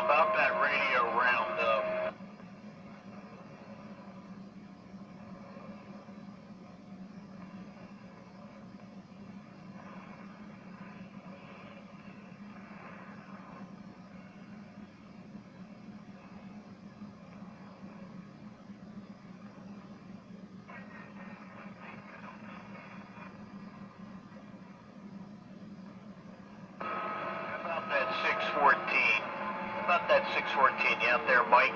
About that radio roundup. About that 614. About that 614, you out there, Mike?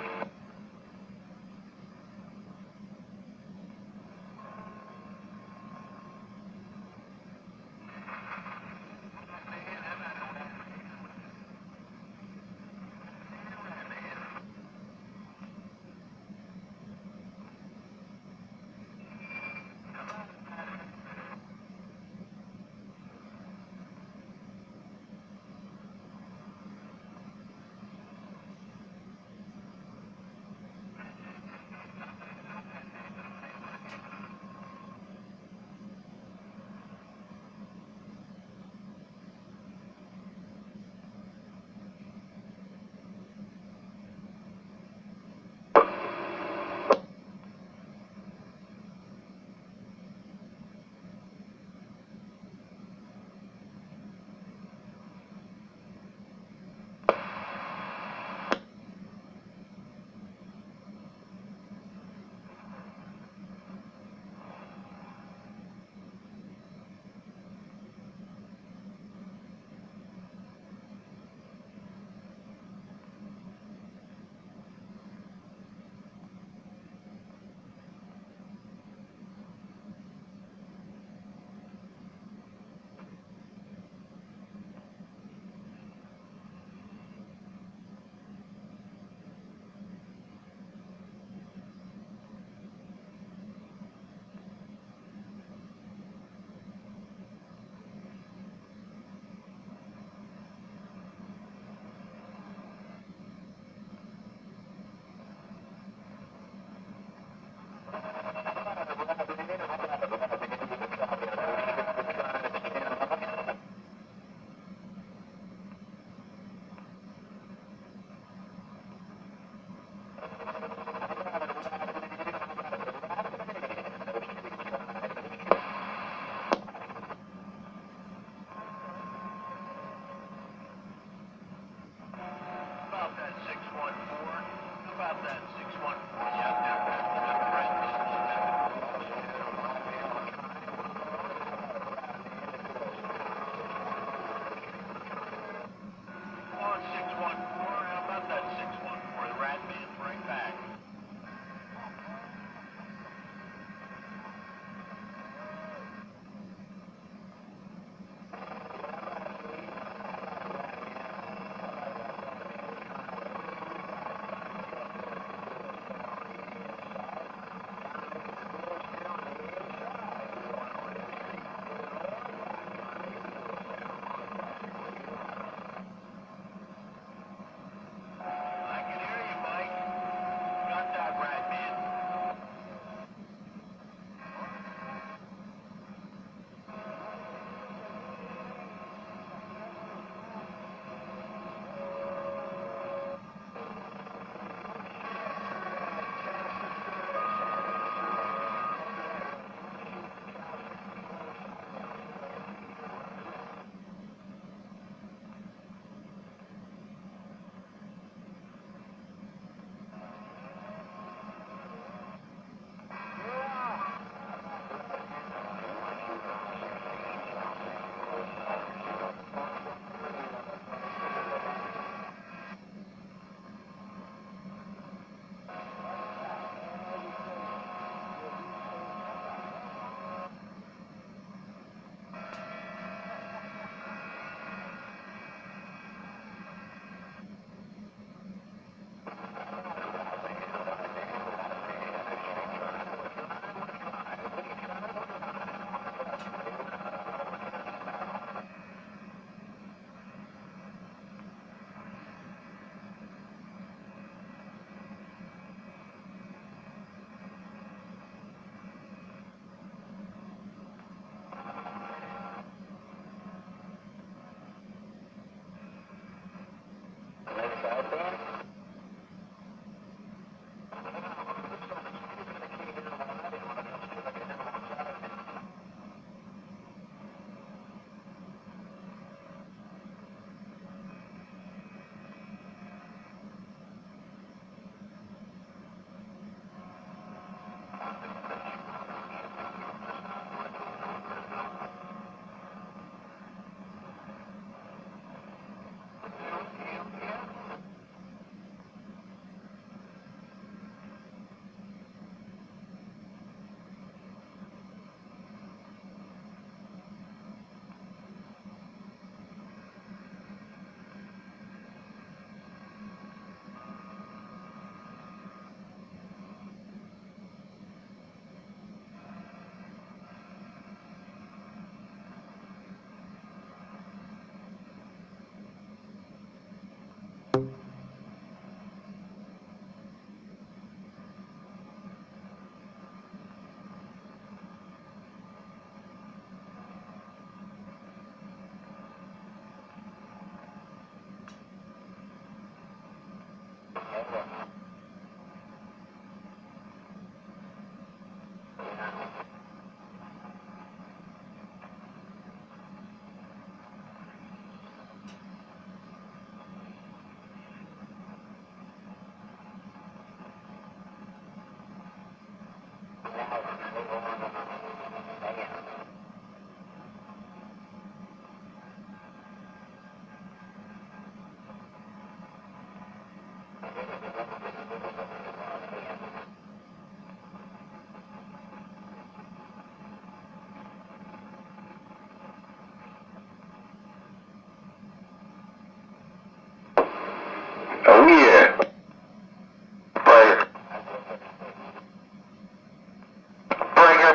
Oh yeah.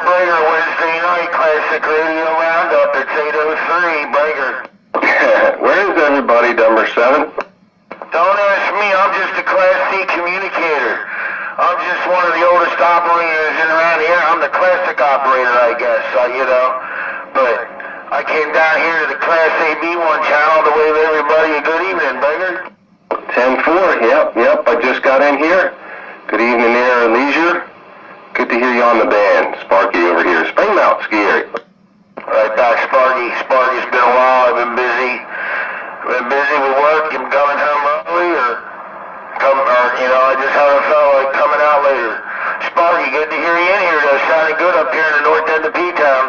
Breaker, Wednesday night, Classic Radio Roundup. It's 8:03, Breaker. Where is everybody, number 7? Don't ask me, I'm just a Class C communicator. I'm just one of the oldest operators in around here. I'm the classic operator, I guess, But I came down here to the Class AB1 channel to wave everybody a good evening, Breaker. 10-4, yep, I just got in here. Good evening there, Leisure. Good to hear you on the band. Sparky over here. Spring Mount, Scary. Right back, Sparky. Sparky's been a while. I've been busy. With work and coming home early I just haven't felt like coming out later. Sparky, good to hear you in here though. Sounding good up here in the north end of P-Town.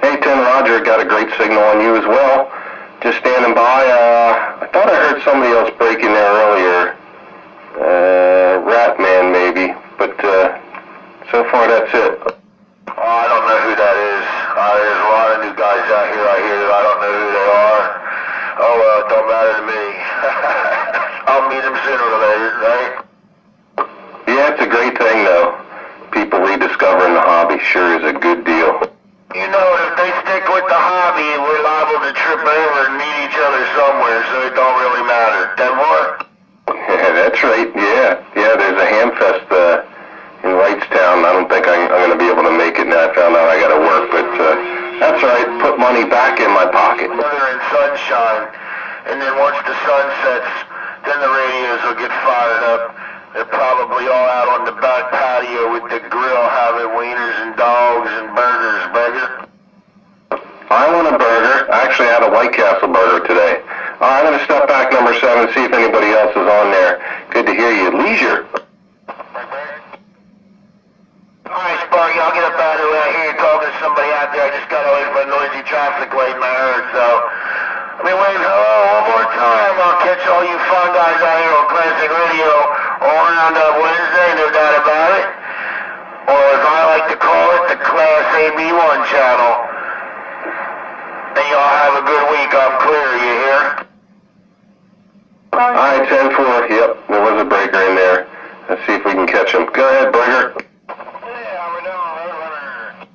Hey, 10 Roger, got a great signal on you as well. Just standing by. I thought I heard somebody else break in there earlier. Ratman maybe, but so far that's it. Oh, I don't know who that is. There's a lot of new guys out here I hear that I don't know who they are. Oh well, it don't matter to me. I'll meet them sooner or later, right? Yeah, it's a great thing though. People rediscovering the hobby sure is a good deal. You know, if they stick with the hobby, we're liable to trip over and meet each other somewhere, so it don't really matter. That what? Yeah, that's right. Yeah, there's a ham fest in Wrightstown. I don't think I'm going to be able to make it now. I found out I got to work, but that's all right. Put money back in my pocket. Weather and sunshine, and then once the sun sets, then the radios will get fired up. They're probably all out on the back patio with the grill having wieners and dogs and burgers, Burger. I want a burger. I actually had a White Castle burger today. I'm going to step back, number 7, see if anybody else is on there. Good to hear you. Leisure. Alright, Sparky, I'll get up out of here. I hear you talking to somebody out there. I just got away from a noisy traffic light in my herd, so... Let me wave hello one more time. I'll catch all you fun guys out here on Classic Radio all around Wednesday, no doubt about it. Or as I like to call it, the Class AB1 channel. And y'all have a good week. I'm clear, you hear? Alright, 10-4. Yep, there was a breaker in there. Let's see if we can catch him. Go ahead, breaker. Yeah, we're doing Roadrunner.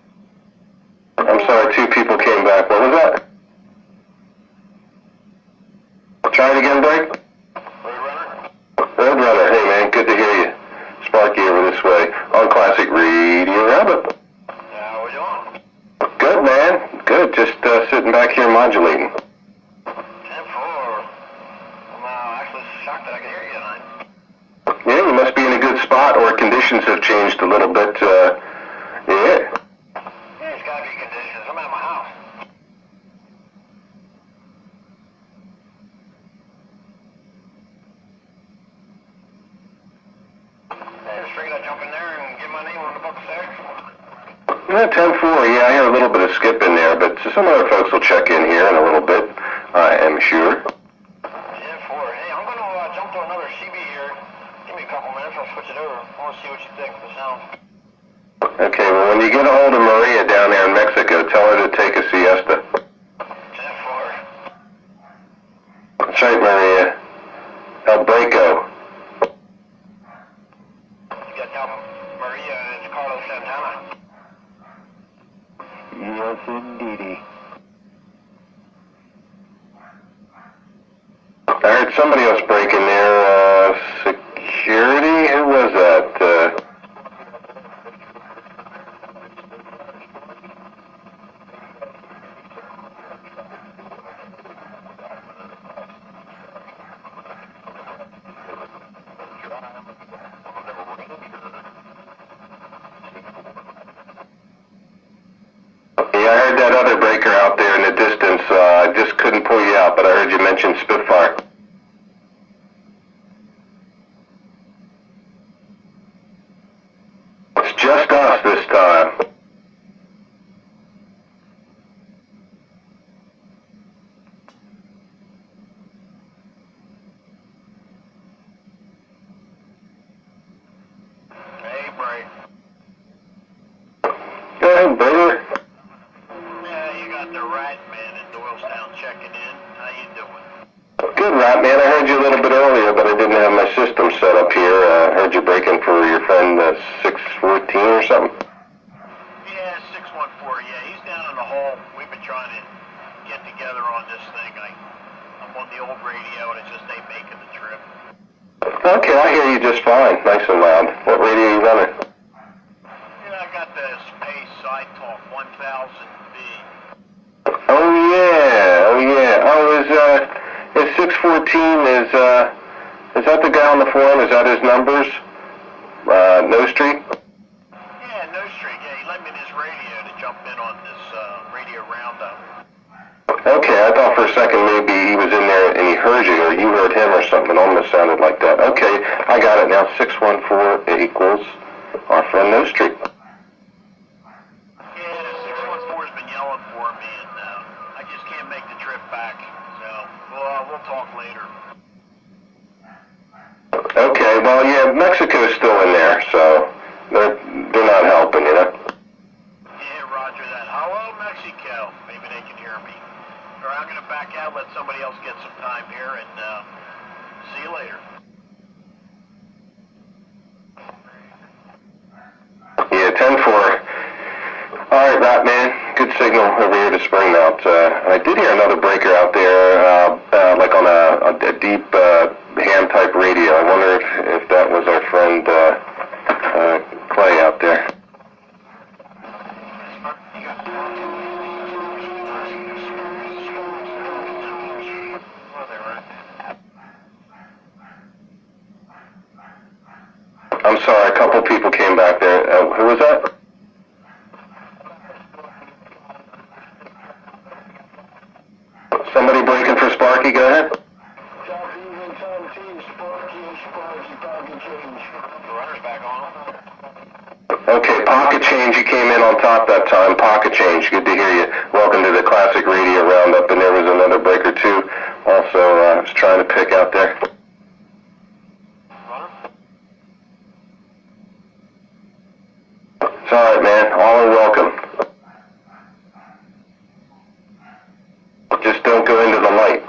I'm sorry, 2 people came back. What was that? Try it again, Blake. Roadrunner, hey man, good to hear you. Sparky over this way on Classic Radio Roundup. How we doing? Good man, good. Just sitting back here modulating. 10-4. Well, actually conditions have changed a little bit. Yeah. Yeah, there's gotta be conditions. I'm at my house. I just figured I'd jump in there and get my name on the books there. 10-4, yeah, I hear a little bit of skip in there, but some other folks will check in here in a little bit, I am sure. 10-4. Hey, I'm gonna jump to another CB here. Give me a couple minutes, I'll switch it over. I want to see what you think of the sound. Okay, well, when you get a hold of Maria down there in Mexico, tell her to take a siesta. 10-4. That's right, Maria. El Breco. You got down Maria, it's Carlos Santana. Yes, indeedy. I heard somebody else break in there, security? Who was that? Yeah, I heard that other breaker out there in the distance. I just couldn't pull you out, but I heard you mention Spitfire. It's just us this time. Hey, Bray. Go ahead, brother. Yeah, you got the right man in Doylestown checking in. How you doing? Good, Rat Man. I heard you a little bit earlier, but I didn't have my system set up here. I heard you breaking for your friend 614 or something. Yeah, 614. Yeah, he's down in the hole. We've been trying to get together on this thing. I'm on the old radio, and it just ain't making the trip. Okay, I hear you just fine. Nice and loud. What radio are you running? Yeah, I got the Space Side Talk 1000B. Oh, yeah. Oh, yeah. Oh, is 614, is that the guy on the forum? Is that his numbers? No Street? Yeah, no street. Yeah, he lent me this radio to jump in on this radio roundup. Okay, I thought for a second maybe he was in there and he heard you, or you heard him or something. It almost sounded like that. Okay, I got it now. 614 equals our friend No Street. Yeah, 614's been yelling for me, and I just can't make the trip back. So, we'll talk later. Okay, well, yeah, Mexico's still in there, so they're not helping, you know? Yeah, roger that. Hello, Mexico. Maybe they can hear me. All right, I'm going to back out, let somebody else get some time here, and see you later. Yeah, 10-4. All right, Rat Man. Good signal over here to Springmount. I did hear another breaker out there, like on a deep ham-type radio. I wonder if that was our friend Clay out there. I'm sorry, a couple people came back there. Who was that? Somebody breaking for Sparky? Go ahead. The runner's back on. Okay, Pocket Change, you came in on top that time. Pocket Change, good to hear you. Welcome to the Classic Radio Roundup, and there was another breaker too. Also, I was trying to pick out there. Runner? It's all right, man. All are welcome. Just don't go into the light.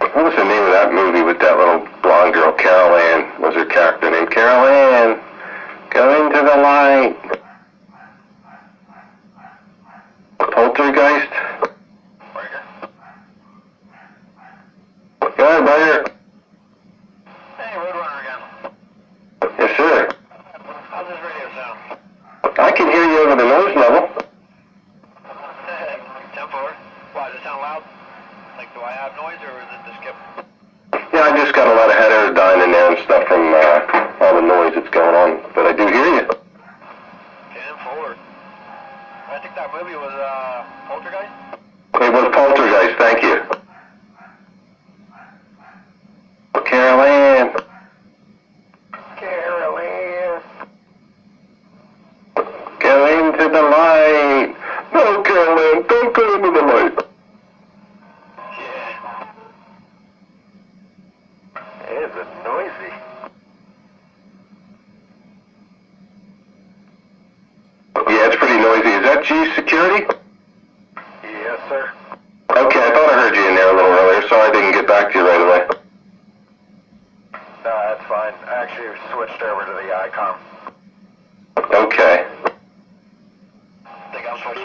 What was the name of that movie with that little blonde girl, Carol Ann? Was her character named Carol Ann? Go into the light. Poltergeist? Breaker? here? Hey, Roadrunner again. Yes, sir. How's this radio sound? I can hear you over the noise level. 10-4. Why, does it sound loud? Like, do I have noise, or is it the skip? Yeah, I just got a lot of heterodyne in there and stuff from all the noise that's going on, but I do hear you. 10-4. I think that movie was, Poltergeist? It was Poltergeist, thank you. Carol Ann. Go into the light. No, Carol Ann, don't go into the light. Yeah. Is it noisy? Yeah, it's pretty noisy. Is that G security? Yes, sir. Okay, I thought I heard you in there a little earlier. Sorry I didn't get back to you right away. No, that's fine. I actually switched over to the ICOM. Okay. Think I'm supposed to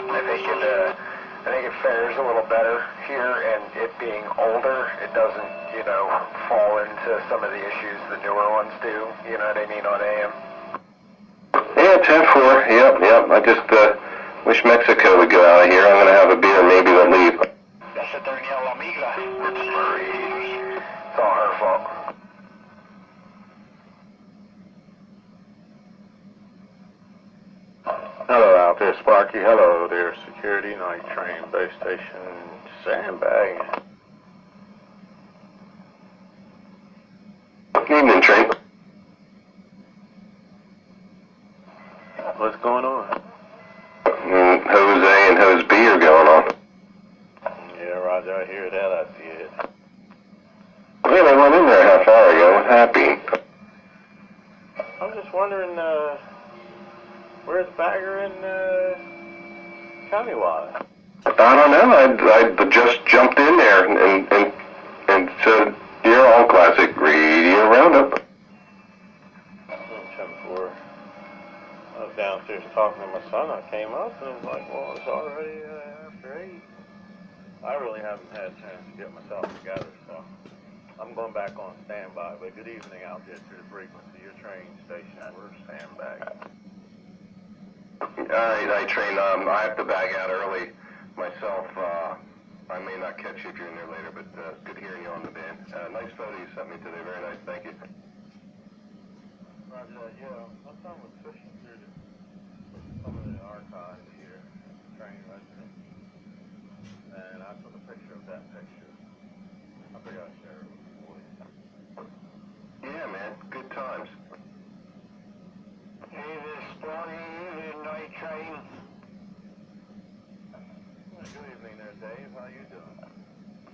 I think it fares a little better here, and it being older, it doesn't, fall into some of the issues the newer ones do. You know what I mean, on AM. Yeah, 10-4. Yep. I just wish Mexico would go out of here. I'm going to have a beer. Maybe they'll leave. That's a Ternia La Migra. It's all her fault. Hello out there, Sparky. Hello there, security, night train, base station, sandbag. Evening, train. What's going on? Jose and Jose B are going on. Yeah, Roger, I hear that. I see it. Yeah, they went in there a half hour ago. What happened? I'm just wondering, where's Bagger and Countywide? I don't know. I just jumped in there and said, you're on classic radio roundup. 10-4. I was downstairs talking to my son. I came up and it was like, well, it's already after 8. I really haven't had a chance to get myself together, so I'm going back on standby. But good evening out there to the frequency. Your train station. We're standby. All right, train. I have to bag out early myself. I may not catch you if you're in there later, but good hearing you on the band. Nice photo you sent me today. Very nice. Thank you. Roger, yeah. My son was fishing through some of the archives here, train resident, and I took a picture of that picture. I forgot to share it with the boys. Yeah, man. Good times. Hey, this Sparky, evening, night train. Good evening there, Dave. How you doing?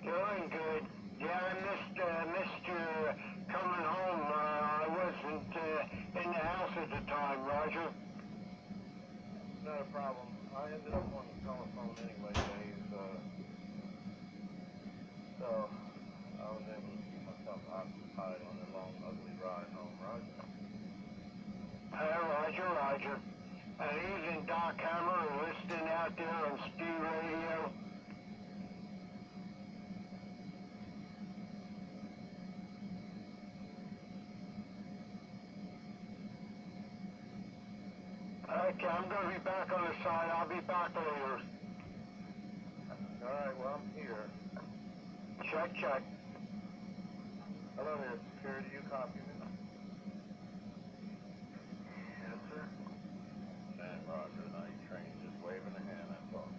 Doing good. Yeah, I missed you coming home. I wasn't in the house at the time, Roger. Not a problem. I ended up on the telephone anyway, Dave. So I was able to keep myself occupied on the long, ugly ride home, Roger. Roger. And even Doc Hammer listening out there on speed radio. Okay, I'm going to be back on the side. I'll be back later. All right, well, I'm here. Check. Hello there, security. You copy me? Yes, sir. And Roger, night train, just waving a hand, that's all.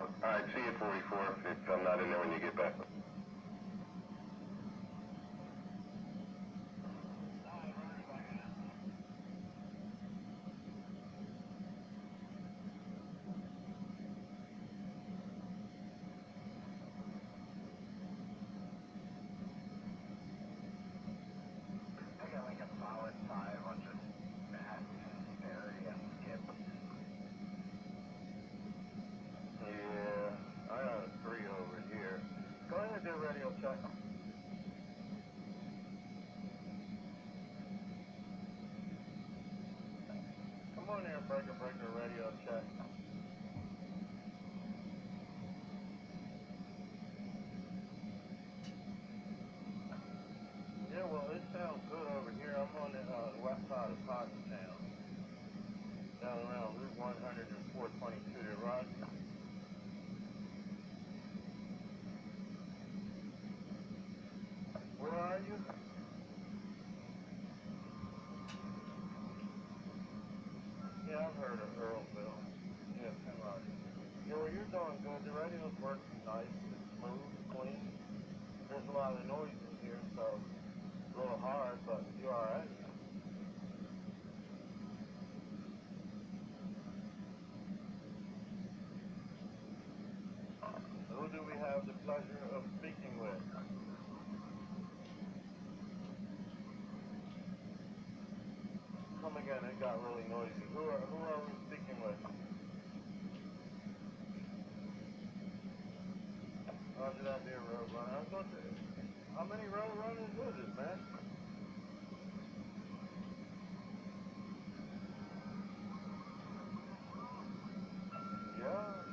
All right, see you at 44 if I'm not in there when you get back. Yeah, I got a 3 over here. Go ahead and do radio check. Come on there, breaker, radio check. works nice, it's smooth, clean. There's a lot of noise in here, so it's a little hard, but you're alright. Who do we have the pleasure of speaking with? Come again, it got really noisy. Who are we speaking with? Roger that, dear Roadrunner. I was going to... How many Roadrunners is it, man? Yeah.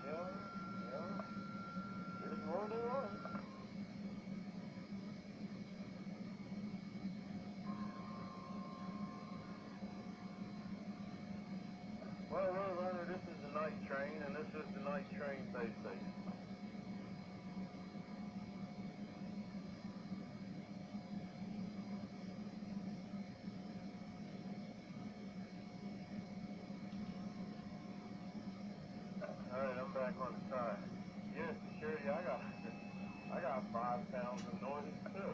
There's more than one. Well, Roadrunner, this is the night train, and this is the night train base station. Alright, I'm back on the side. Yes, sure, yeah, I got 5 pounds of noise too.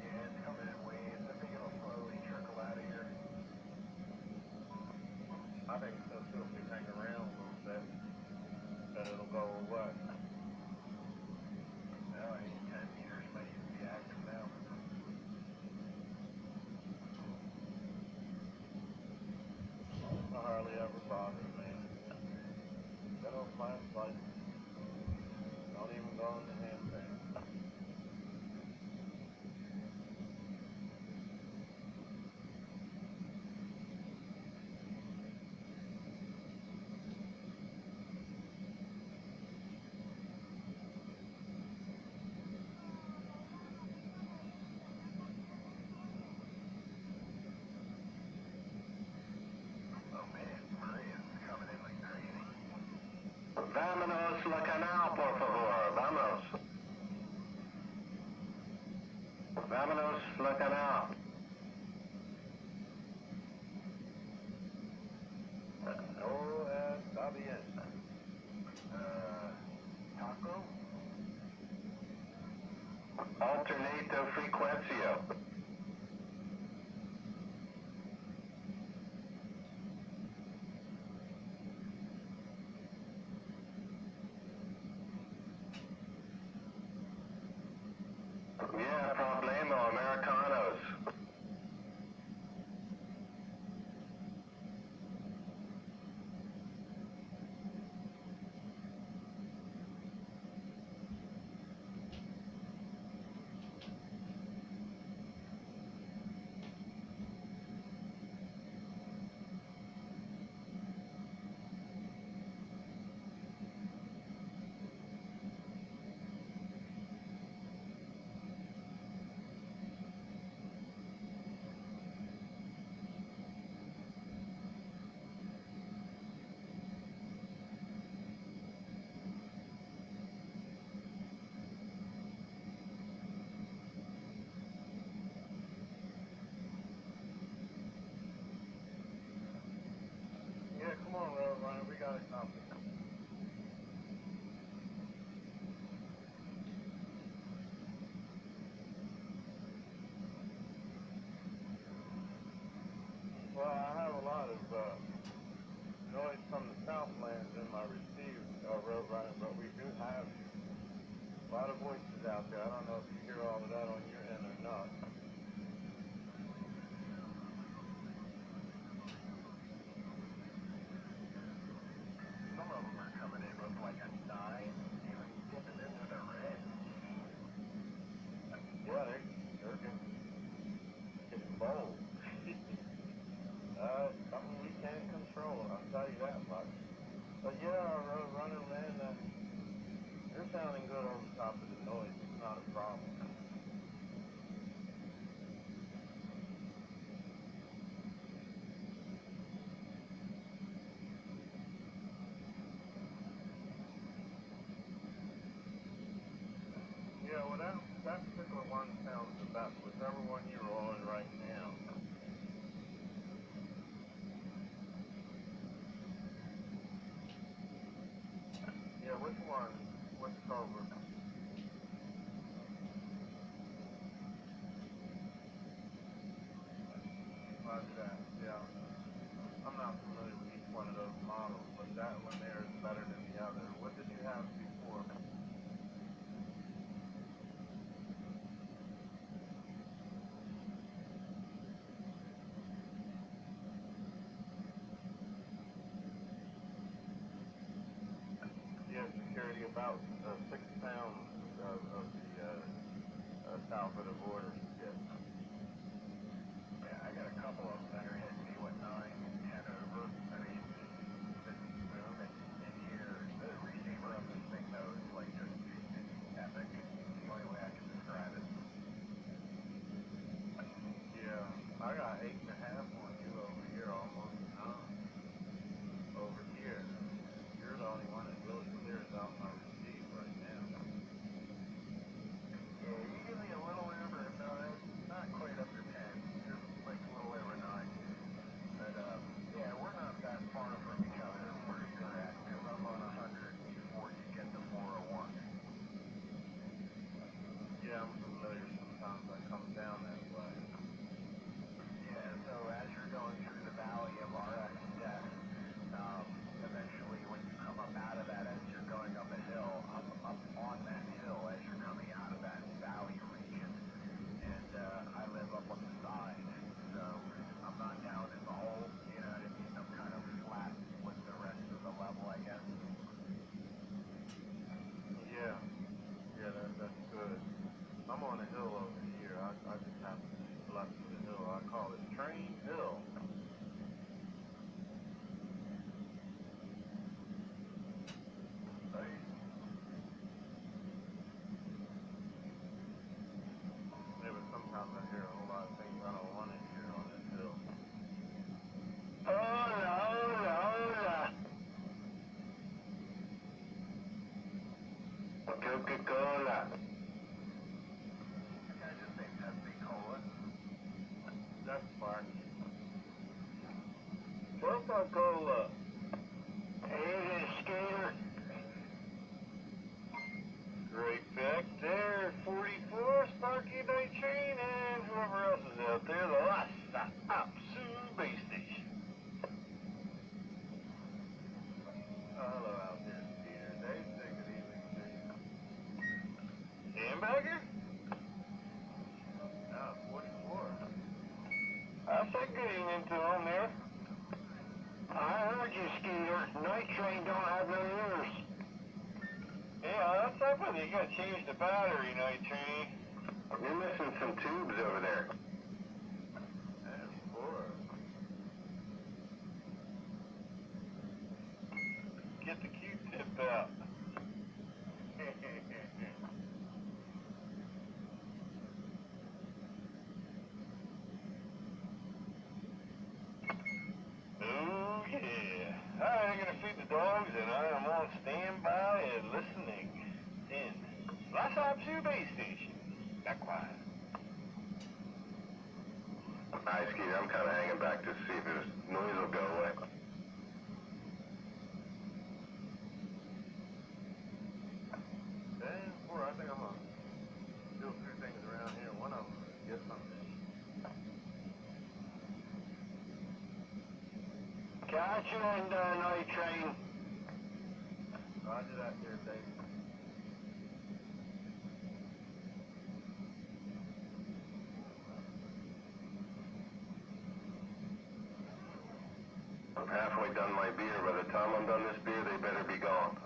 Yeah, it's coming in waves. I think it'll slowly trickle out of here. I think so too, if we hang around a little bit, then it'll go away. Well, 10 meters might even be active now. I hardly ever bother, man. Get off my bike. Don't even go on the handstand. Oh man, Maria's coming in like crazy. Vámonos la canal, por favor. Vámonos. Vámonos la canal. No, está bien. Taco? Alternato frequencio. Yeah, problemo, Americanos. Yeah, come on, Roadrunner, we got a copy. Well, I have a lot of noise from the Southlands in my receive Roadrunner, but we do have a lot of voices out there. I don't know if you hear all of that on your end or not. Some of them are coming in with like a 9, even dipping into the red. Yeah, they're getting bold. Something we can't control, I'll tell you that much. But yeah, Roadrunner, man, you're sounding good over top of the noise. It's not a problem. Yeah, well, that particular one sounds the best, whichever one you're on right now. which one? Which culvert? Roger that, yeah. I'm not familiar with each one of those models, but that one there is better than the other. What did you have before? Yeah, security about 6 pounds of the south of the border. Yes. Yeah, I got a couple of them that are hitting me with 9, 10 over. I mean, the movement in here, the receiver of this thing though is like just, it's epic. It's the only way I can describe it. Yeah, I got 8.5 on you over here, almost 9 over here. You're the only one that really clears out my receive right now. Yeah, you give me a little over 9, not quite up to 10, just like a little over 9. But yeah, we're not that far from each other where you're at, because I'm on 100 before you get to 401. Yeah, I'm familiar. Sometimes I come down that way. Yeah, so as you're going through the valley of RX death, eventually when you come up out of that, as you're going up a hill, I'm up on that hill as you're coming out of that valley region. And I live up on the side, so I'm not down in the hole, you know what I mean? I'm kind of flat with the rest of the level, I guess. Yeah, that's good. I'm on a hill over here. I just happen to be left of the hill. I call it Train Hill. Right? Yeah, but sometimes I hear a whole lot of things I don't want to hear on this hill. Hola, hola, hola. Coca-Cola. I just say Pepsi-Cola. That's sparky. Coca-Cola. Hey there, skater. Great back there, 44, Sparky Night Train, and whoever else is out there, the last Apsu base station. Hello out there, Peter. Dave, say good evening to you. Sandbagger? Ah, 44. I said good evening to him there. I heard you, Skeeter. Night train don't have no ears. Yeah, what's up with it? You gotta change the battery, Night Train. You're missing some tubes over there. And 4. Get the Q-tip out. Oh, yeah. Alright, I'm gonna feed the dogs, and I am on standby and listening in. Last Apsu base station. Got quiet. Hi, Skeeter. I'm kind of hanging back to see if this noise will go away. 10-4, I think I'm gonna do a few things around here. One of them is get something. Catch you in the night train. Roger that there, Dave. I'm halfway done my beer. By the time I'm done this beer, they better be gone.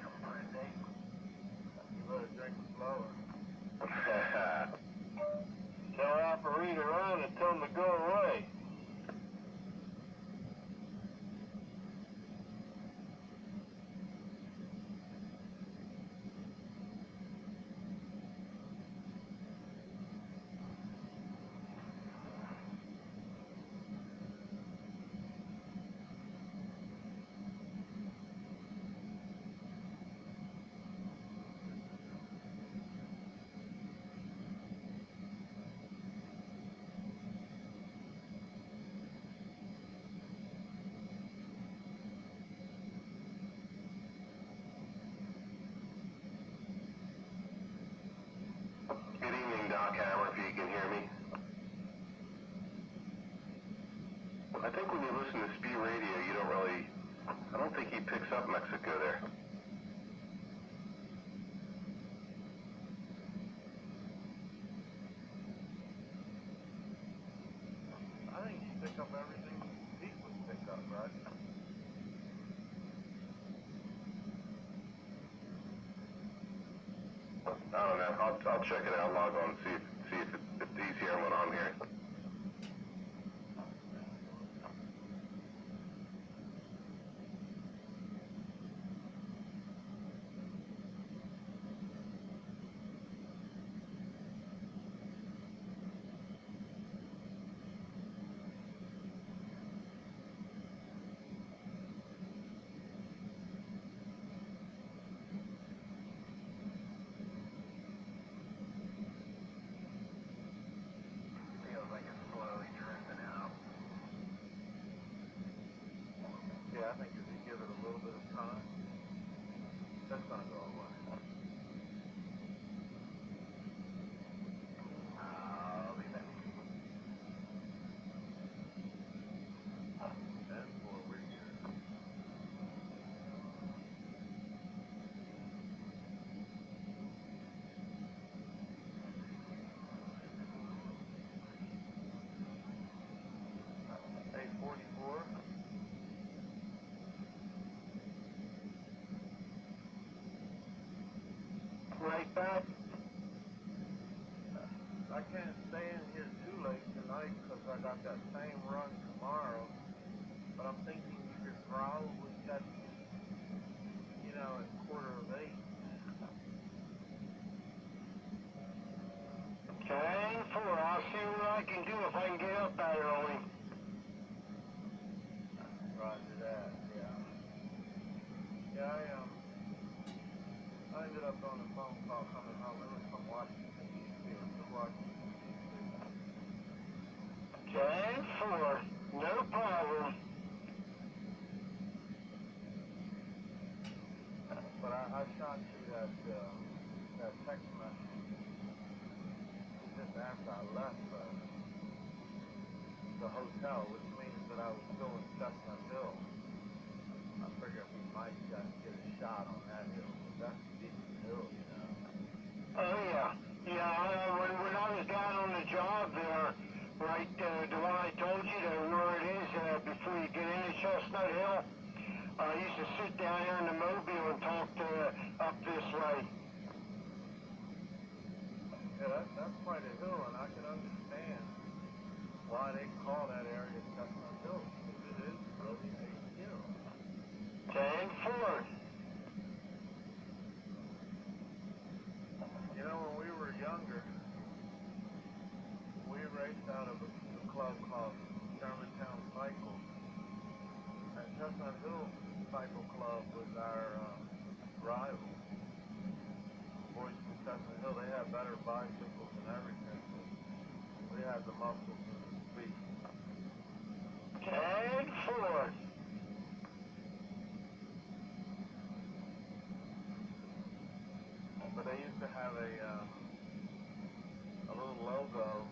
Comprende? You better drink slower. Tell operator on and tell him to go away. think when you listen to speed radio, you don't really, I don't think he picks up Mexico there. I think you pick up everything Pete would pick up, right? I don't know. I'll check it out, log on, see if he's hearing what I'm hearing. Feels like it's slowly drifting out. Yeah, I think if you give it a little bit of time, that's gonna go away. I'll be back. And for we're here. Hey, 44. Right back. I can't stay in here too late tonight because I got that same run tomorrow. But I'm thinking you could probably catch me, you know, at 7:45. Okay, 4. I'll see what I can do if I can get up that early. Roger that, yeah. Yeah, I ended up on a phone call coming home. It was from Washington, D.C. It's from Washington, D.C. Okay, 4. No problem. But I shot you that text message just after I left the hotel, which means that I was still in Chestnut Hill. I figured we might get a shot on that hill, but that's a decent hill, you know. Oh, yeah. Yeah, when I was down on the job there, right, the one I told you, where it is, before you get into Chestnut Hill, I used to sit down here in the mobile and talk to up this way. Yeah, that's quite a hill, and I can understand why they call that area Chestnut Hill, because it is really a hill. 10-4. You know, when we were younger, we raced out of a club called Germantown Cycle, and Chestnut Hill Cycle Club was our rival. Boys from Chestnut Hill, they had better bicycles and everything, but we had the muscles and the speed. 10-4. But they used to have a little logo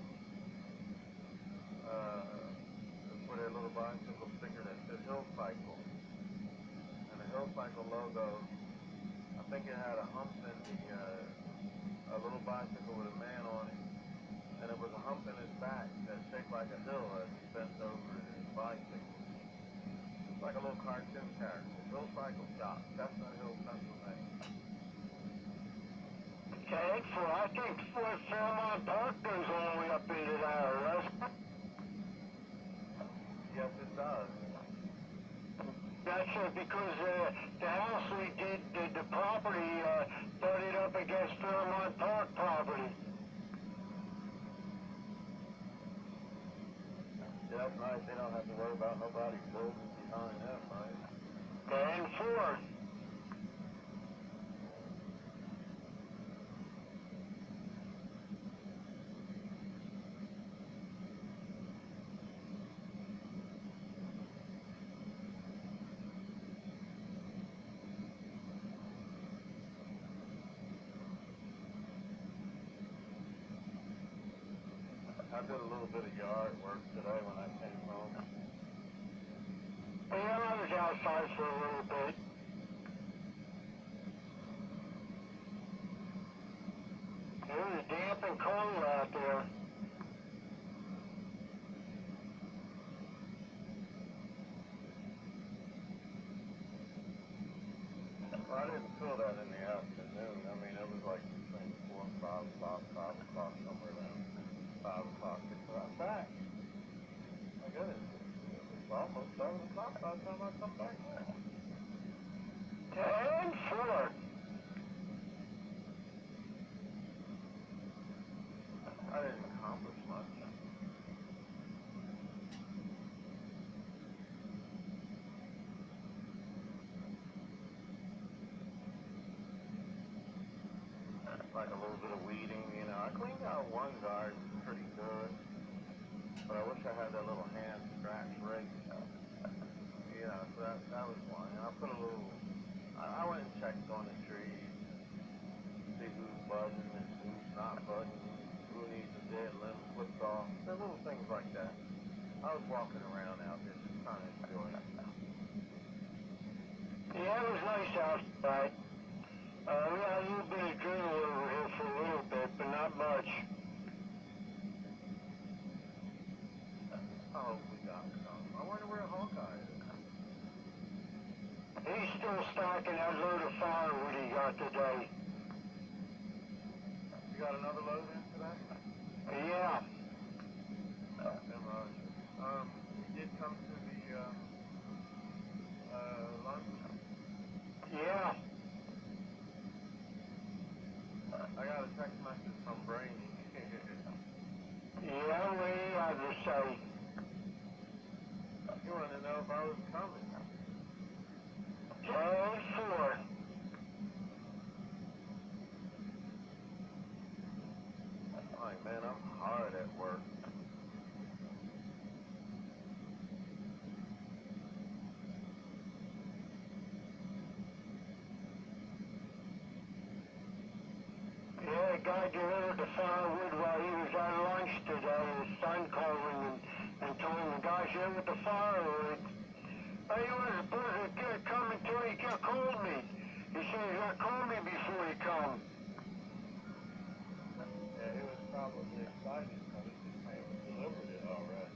for their little bicycle sticker that said Hill Cycle. And the Hill Cycle logo, I think it had a hump in a little bicycle with a man on it, and it was a hump in his back that's shaped like a hill as he bent over his bicycle. It's like a little cartoon character. Hill Cycle Shop, Chestnut Hill, Pennsylvania. 10-4. I think Fort Fairmont Park goes all the way up into there, doesn't it? Yes, it does. That's because the house we did, the property butted up against Fairmont Park property. Yeah, that's nice. They don't have to worry about nobody building behind them, right? 10-4. I did a little bit of yard work today when I came home. outside for a little bit. It was damp and cold out there. Well, I didn't feel that in the afternoon. I mean, it was like between 4 and 5 o'clock, 5 o'clock, somewhere around 5 o'clock, 6 o'clock. I'm back. My goodness, it was almost 7 o'clock by the time I come back home. 10-4. I didn't accomplish much. Like a little bit of weeding, you know. I cleaned out one garden pretty good, but I wish I had that little hand scratch rake. You know, so that was one. And I put a little, I went and checked on the trees, see who's budding and who's not budding, who needs a dead limb clipped off. The little things like that. I was walking around out there just trying to enjoy it. Yeah, it was nice outside. We had a little bit of drizzle over here for a little bit, but not much. I hope we got some. I wonder where Hawkeye is. He's still stacking that load of firewood he got today. You got another load in today? Yeah. He did come to the lunch. Yeah. I got a text message from Brainy. Yeah, what do you have to say? He wanted to know if I was coming. 10-4. Like, man, I'm hard at work. Yeah, the guy delivered the firewood while he was at lunch today. His son called him and told him the guy's here with the firewood. He was supposed to come until he called me. He said he's going to call me before he come. Yeah, he was probably excited because he just came and delivered it already.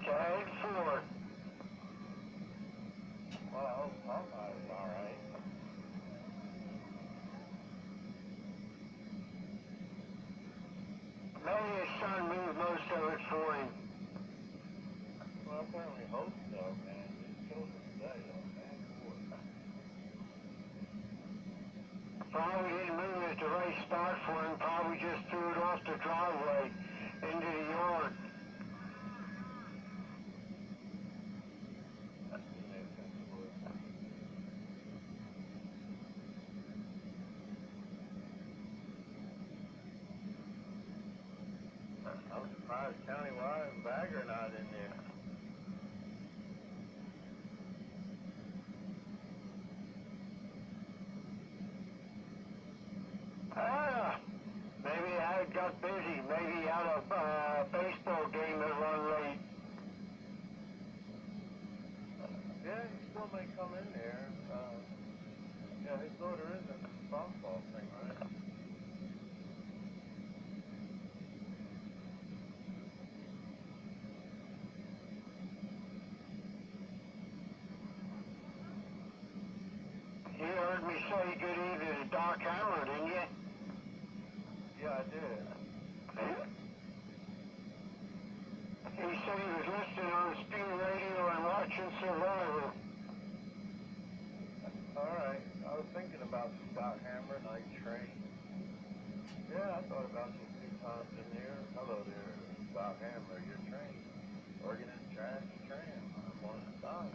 10-4. Well, I hope Hawkeye is alright. Maybe his son moved most of it for him. Well, I certainly hope so, man. These children today are bad boys. Probably didn't move it at the right spot for him. Probably just threw it off the driveway into the yard. I'm surprised Countywide and Bagger not in there. Maybe I got busy. Maybe he had a baseball game that run late. Yeah, he still may come in there. Yeah, his daughter is in the softball thing, right? You heard me say good evening to Doc Hammer, didn't you? Yeah, I did. He said he was listening on speed radio and watching Survivor. Alright, I was thinking about you, Doc Hammer, night train. Yeah, I thought about you a few times in there. Hello there, Doc Hammer, your train. Working in trash tram. I'm on the side.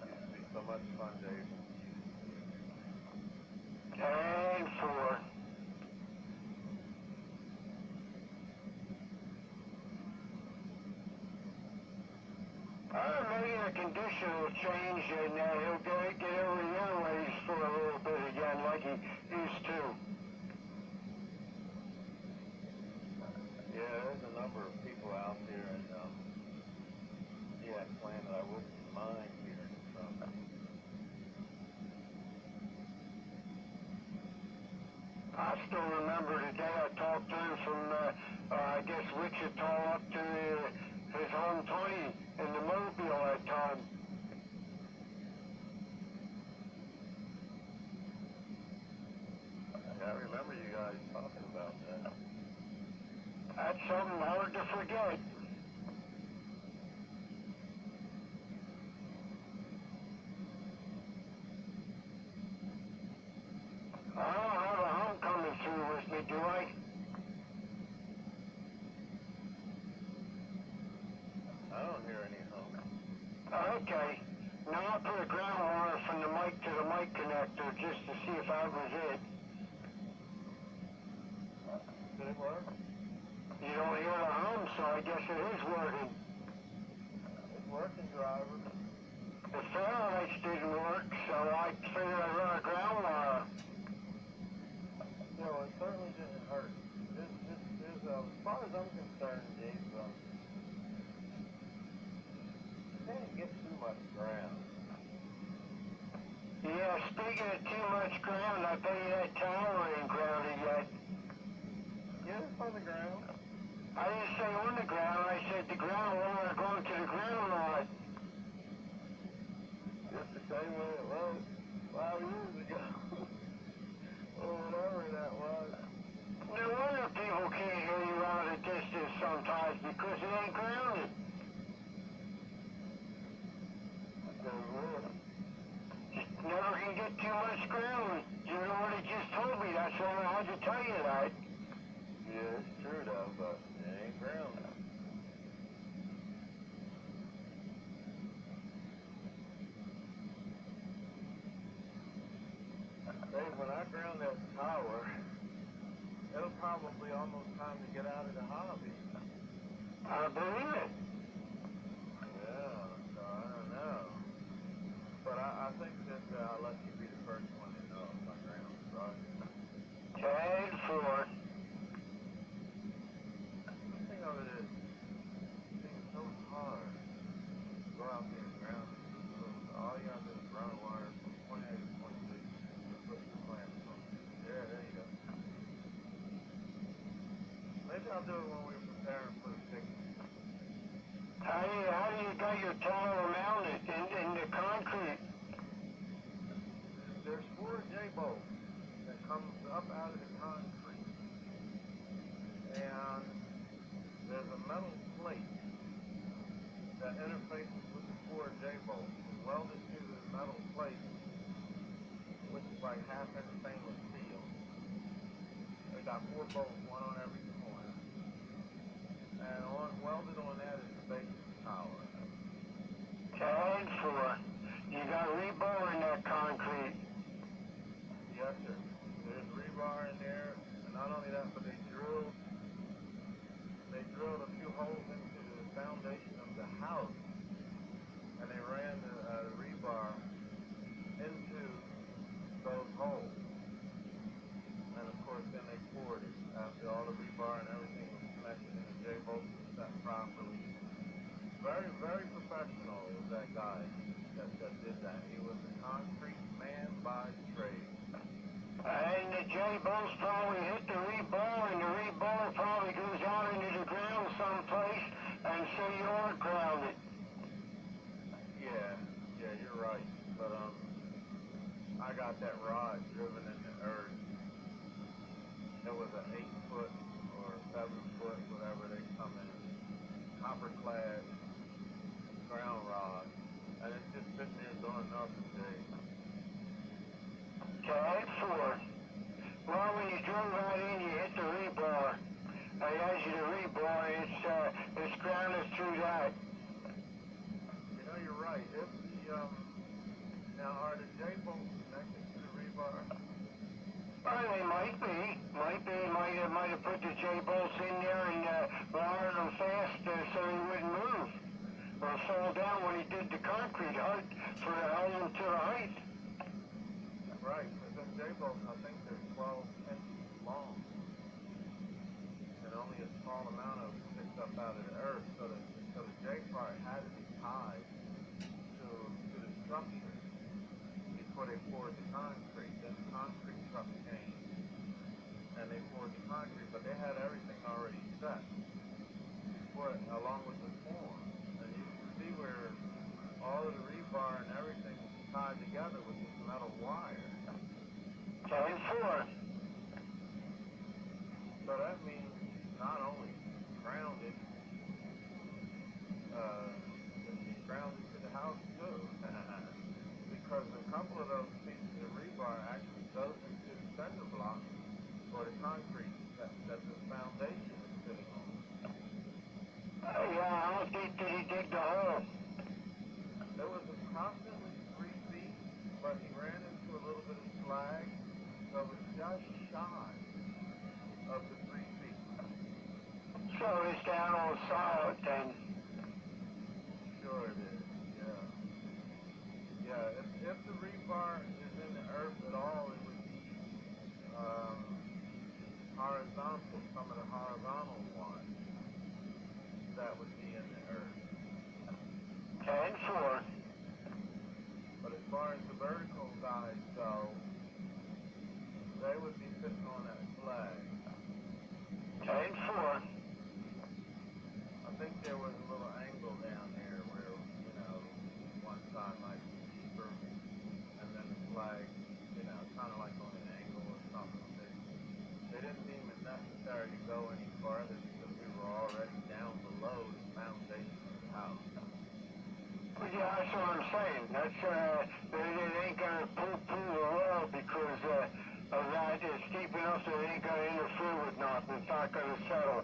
Used to be so much fun, Dave. 10-4. Maybe the condition will change and he'll get over the airways for a little bit again like he used to. number of people out there, and he had planned that I wouldn't mind hearing from him. I still remember the day I talked to him from, I guess, Wichita up to his home turning in the Mobile that time. Yeah, I remember you guys talking about that. That's something hard to forget. I don't have a homecoming through with me, do I? I don't hear any home. Okay. Now I put a ground wire from the mic to the mic connector just to see if that was it. Did it work? You don't hear the hum, so I guess it is working. It's working, driver. The Fairlights didn't work, so I figured I'd run a ground wire. You know, it certainly didn't hurt. This is, as far as I'm concerned, Dave, you can't get too much ground. Yeah, speaking of too much ground, I bet you that tower ain't grounded yet. Yeah, it's on the ground. I didn't say on the ground, I said the ground wire going to the ground rod. Just the same way it was 5 years ago. Or whatever that was. No wonder people can't hear you out at a distance sometimes because it ain't grounded. Never can get too much ground. You already just told me that, so I had to tell you that. Yeah, it's true though, but it ain't ground. Dave, when I ground that tower, it'll probably almost time to get out of the hobby. I believe it. Yeah, so I don't know. But I think that I'll let you be the first one to know if my ground's right. 10-4. The thing of it is, it seems so hard to go out there and ground it. So all you gotta do is run a wire from point A to point B and put the clamps on. Yeah, there you go. Maybe I'll do it when we're preparing for the picnic. How do you got your tower mounted in the concrete? There's 4 J-bolts that comes up out of the concrete. And there's a metal plate that interfaces with the 4 J-bolts. And welded to the metal plate, which is like half-inch stainless steel, they got 4 bolts, one on every corner. And welded on that is the base of the tower. 10-4. You got rebar in that concrete. Yes, sir. There's rebar in there, and not only that, but they drilled a few holes into the foundation of the house, and they ran the rebar into those holes. And of course, then they poured it after all the rebar and everything was connected and the J-bolts were set properly. Very, very professional was that guy that did that. He was a concrete man by trade. And the J-bolts probably hit the rebar, and the rebar probably goes out into the ground someplace, and so you aren't grounded. Yeah, you're right. But I got that rod driven in the earth. It was an 8-foot or 7-foot, whatever they come in, copper-clad ground rod, and it's just sitting there doing nothing, Dave. 10-4. Well, when you drove right in, you hit the rebar. The edge of the rebar, it's grounded through that. You know, you're right. If the now are the J-bolts connected to the rebar? Well, they might be. Might have put the J-bolts in there and wired them fast so they wouldn't move or fall down when he did the concrete hut for the hole to the height. Right, because them J-bolts, I think they're 12 inches long, and only a small amount of them fit stuff out of the earth, so the J part had to be tied to the structure before they poured the concrete. Then the concrete truck came and they poured the concrete, but they had everything already set before, along with the form. And you can see where all of the rebar and everything was tied together with this metal wire. 10-4. So that means not only grounded, grounded to the house too, because a couple of those pieces of rebar actually goes into the cinder block or the concrete that the foundation is sitting on. Yeah, how deep did he dig the hole? It was approximately 3 feet, but he ran into a little bit of slag, so it was just shy of the 3 feet. So it's down on solid then. Sure it is, yeah. Yeah, if the rebar is in the earth at all, it would be horizontal, some of the horizontal ones that would be in the earth. 10-4. But as far as the vertical guys go, they would be sitting on that slag. 10-4. I think there was a little angle down there where, you know, one side might be deeper, and then the flag, you know, kind of like on an angle or something. They didn't deem it necessary to go any farther because we were already down below the foundation of the house. Well, yeah, that's what I'm saying. That's, it ain't gonna pull the wall because, of that. It's deep enough that it ain't gonna interfere with nothing. It's not gonna settle.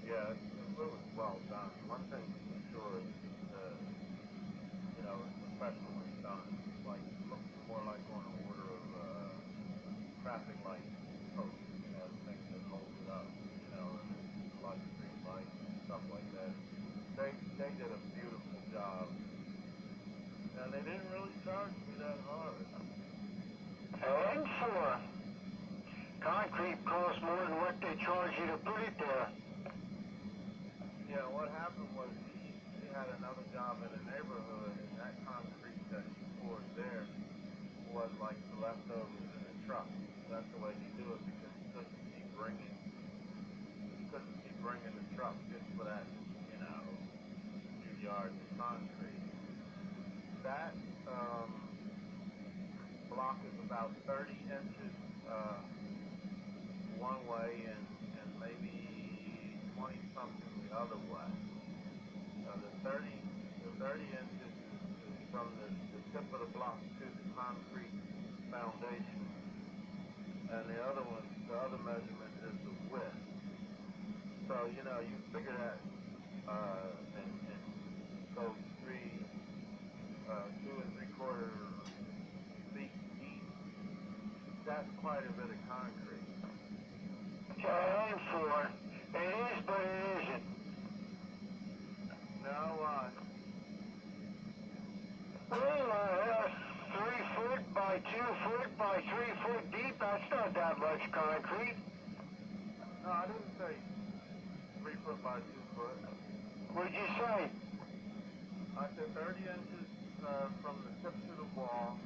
Yeah, it was well done. One thing for sure is, you know, it's professionally done. Like, it looks more like on an order of traffic light posts, you know, the things that hold it up, you know, like street lights and stuff like that. They did a beautiful job. And they didn't really charge me that hard. 10-4. Concrete costs more than what they charge you to put it there. Yeah, what happened was he had another job in the neighborhood, and that concrete that he poured there was like the leftovers in the truck. That's the way he do it because he couldn't keep bringing the truck just for that, you know, few yards of concrete. That block is about 30 inches one way and maybe 20 something the other way. The 30 inches is from the tip of the block to the concrete foundation, and the other measurement is the width. So, you know, you figure that and go 2 3/4 feet deep. That's quite a bit of concrete. 10-4. It is, but it isn't. Now, Well, 3 foot by 2 foot by 3 foot deep, that's not that much concrete. no, I didn't say 3 foot by 2 foot. What'd you say? I said 30 inches from the tip to the wall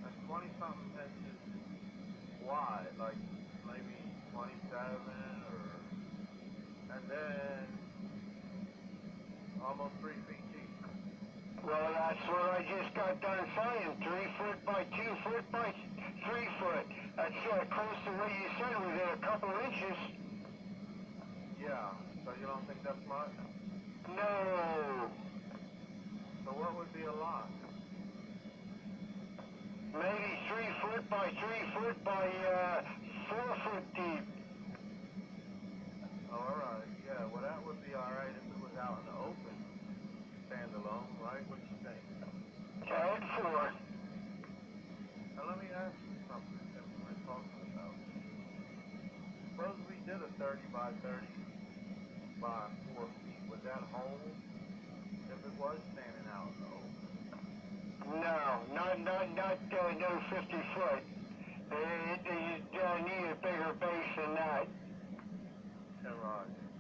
and 20-something inches wide, like maybe 27 and then almost 3 feet deep. Well, that's what I just got done saying. 3 foot by 2 foot by 3 foot. That's close to what you said within a couple inches. Yeah, so you don't think that's much? No. So what would be a lot? Maybe 3 foot by 3 foot by 4 foot deep. Oh, all right. Yeah, well, that would be all right if it was out in the open, standalone, right? What do you think? 10-4. Now, let me ask you something since we're talking about this. Suppose we did a 30 by 30 by 4 feet. Would that hold if it was standing out in the open? No, not no 50 foot. You need a bigger base than that. Tim Rogers.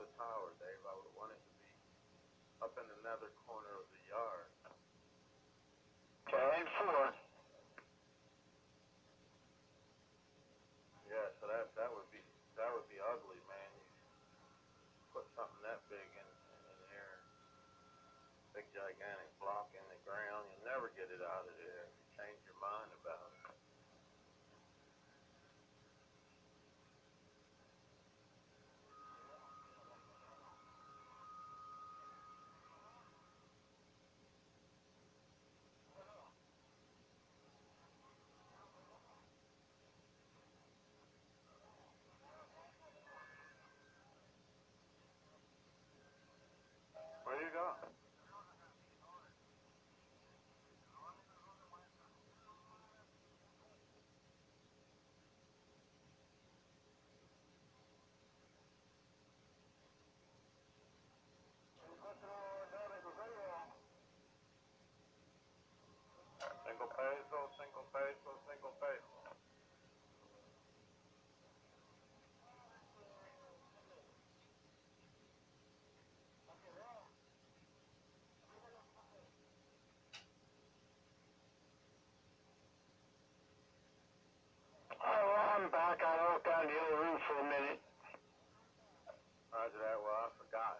the tower, Dave. I would want it to be up in the nether corner of the yard. 10-4. Yeah, so that would be ugly, man. You put something that big in there, big gigantic block in the ground, you'll never get it out of there if you change your mind about it. Where you go? Single peso, single peso, single peso. Oh, I'm back. I walked down the other room for a minute. Roger that. Well, I forgot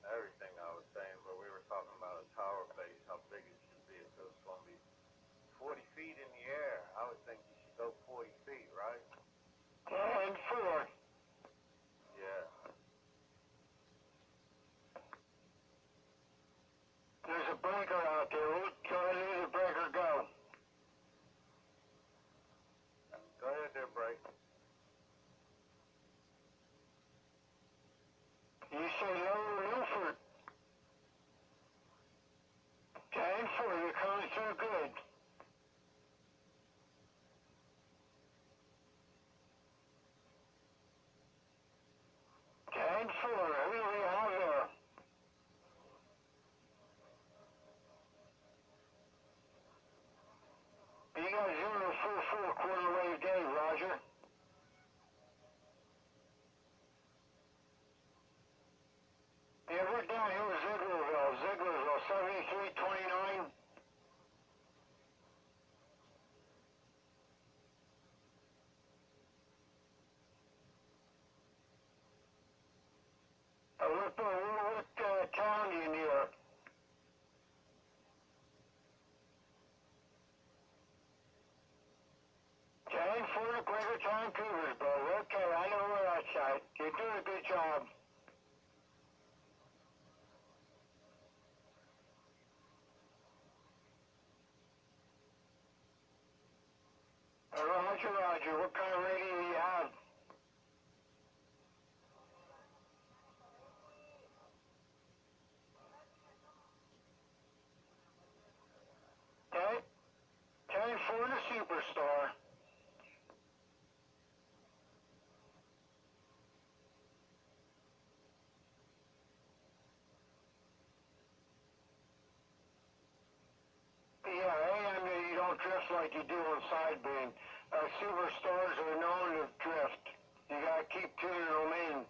everything I was saying, but we were talking about a tower base, how big it should be. If it was going to be 40 feet in the air, I would think you should go 40 feet, right? 10-4. Yeah. There's a breaker out there. We'll try to let the breaker go. Go ahead there, Bray. You say Lower Milford. 10-4. You're coming through good. Who do we have there? You got 044 quarter wave Dave, Roger. Yeah, we're down here with Zieglerville, 7329. What town are you near? For the Quaker Town Cougars, bro. Okay, I know where that's at. You're doing a good job. Roger, Roger. What kind of radio do you have? Okay. 10 for the Superstar. Yeah, AM, you don't drift like you do on Sidebeam. Superstars are known to drift. You gotta keep tuning them in.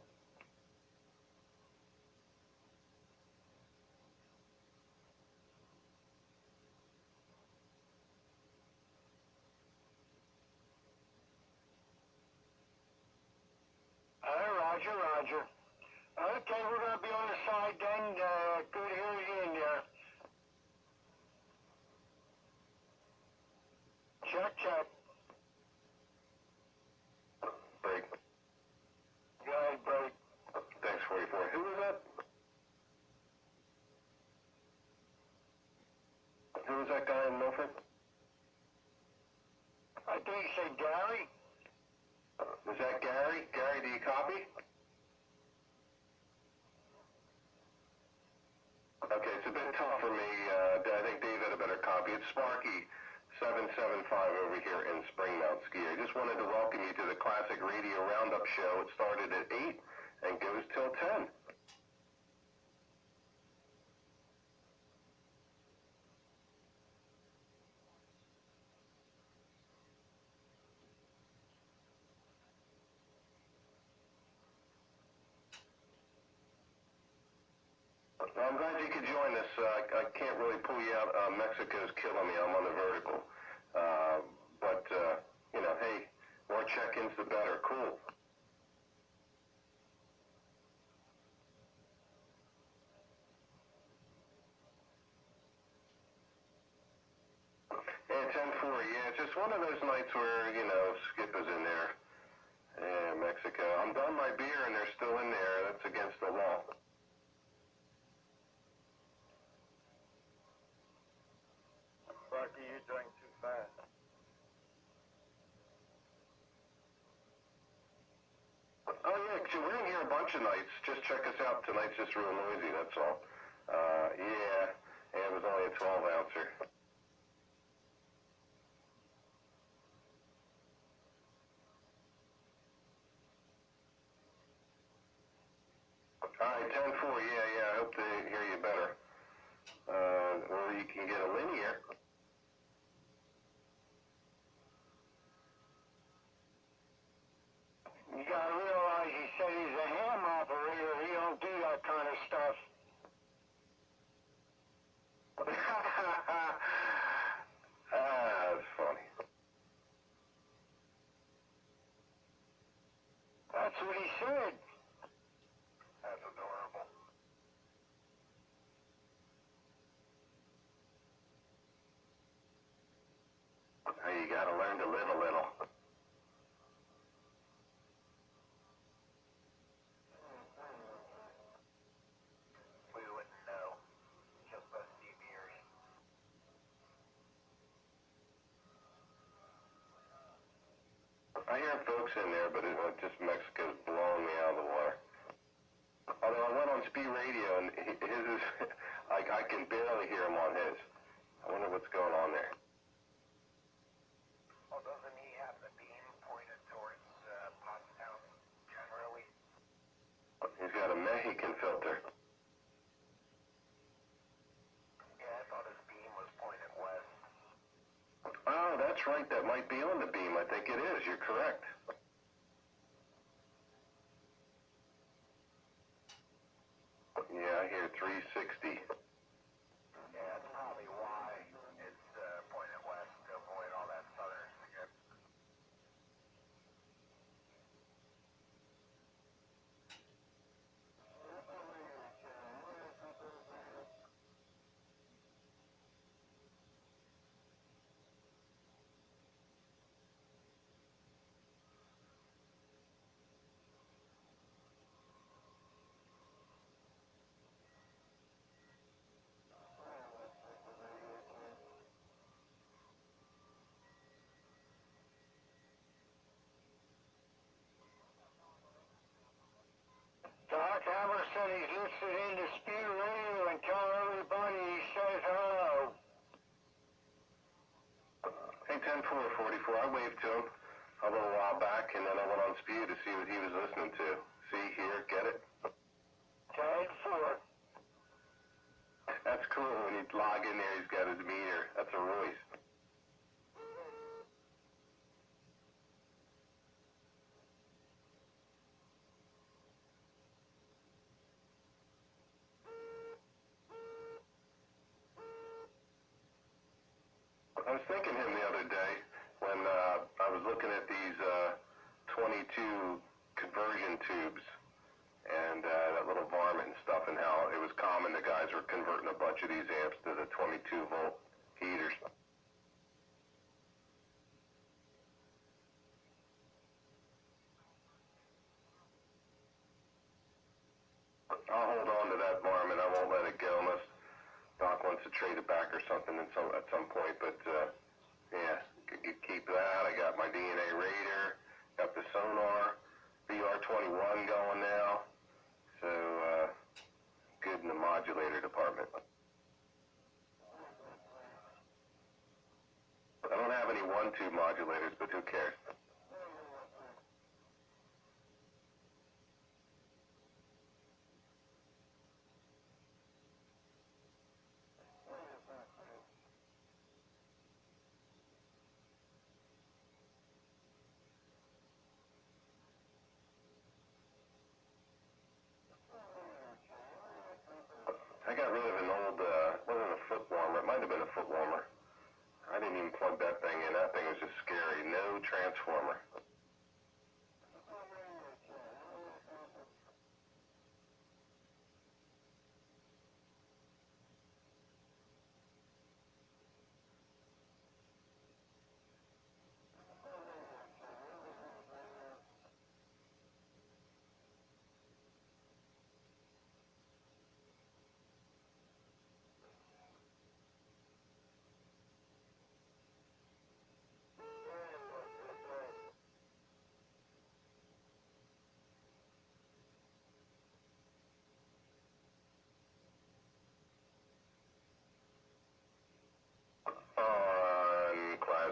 Roger, Roger. Okay, we're gonna be on the side then. Good hearing you in there. Check, check. Break. Go ahead, break. Thanks, 44. Who was that? Who was that guy in Milford? I think you said Gary. Is that Gary? Gary, do you copy? Okay, it's a bit tough for me. I think Dave had a better copy. It's Sparky 775 over here in Springmount Ski. I just wanted to welcome you to the Classic Radio Roundup show. It started at 8 and goes till 10. Well, I'm glad you could join us. I can't really pull you out. Mexico's killing me. I'm on the vertical. But hey, more check-ins the better. Cool. Yeah, 10-4. Yeah, it's just one of those nights where, Skip is in there. Yeah, Mexico. I'm done my beer and they're still in there. That's against the law. Rocky, you drink too fast. Oh, yeah, so we're in here a bunch of nights. Just check us out. Tonight's just real noisy, that's all. Yeah, it was only a 12-ouncer. All right, 10-4, yeah, I hope to hear you better. Or you can get a linear. You gotta realize he said he's a ham operator. He don't do that kind of stuff. That's funny. That's what he said. That's adorable. You gotta learn to live a little. We wouldn't know. Just us CBers. I hear folks in there, but just Mexico's blowing me out of the water. Although I went on speed radio and his is, I can barely hear him on his. I wonder what's going on there. Well, doesn't he have the beam pointed towards Pottstown generally? He's got a Mexican filter. Yeah, I thought his beam was pointed west. Oh, that's right. That might be on the beam. I think it is. You're correct. Yeah, I hear 360. Yeah, that's probably why it's pointed west to avoid all that southern skip. Doc Hammer said he's listening to speed radio and tell everybody he says hello. Hey, 10-4-44. I waved to him a little while back, and then I went on speed to see what he was listening to. See, here, get it? 10-4. That's cool. When you log in there, he's got his meter. That's a Royce. I was thinking him the other day when I was looking at these 22 conversion tubes and that little varmint and stuff, and how it was common the guys were converting a bunch of these amps to the 22-volt heaters. I'll hold on to that varmint. I won't let it go unless Doc wants to trade it back or something at some point, but yeah, keep that. I got my DNA radar, got the sonar, VR21 going now, so good in the modulator department. I don't have any 1-2 modulators, but who cares? I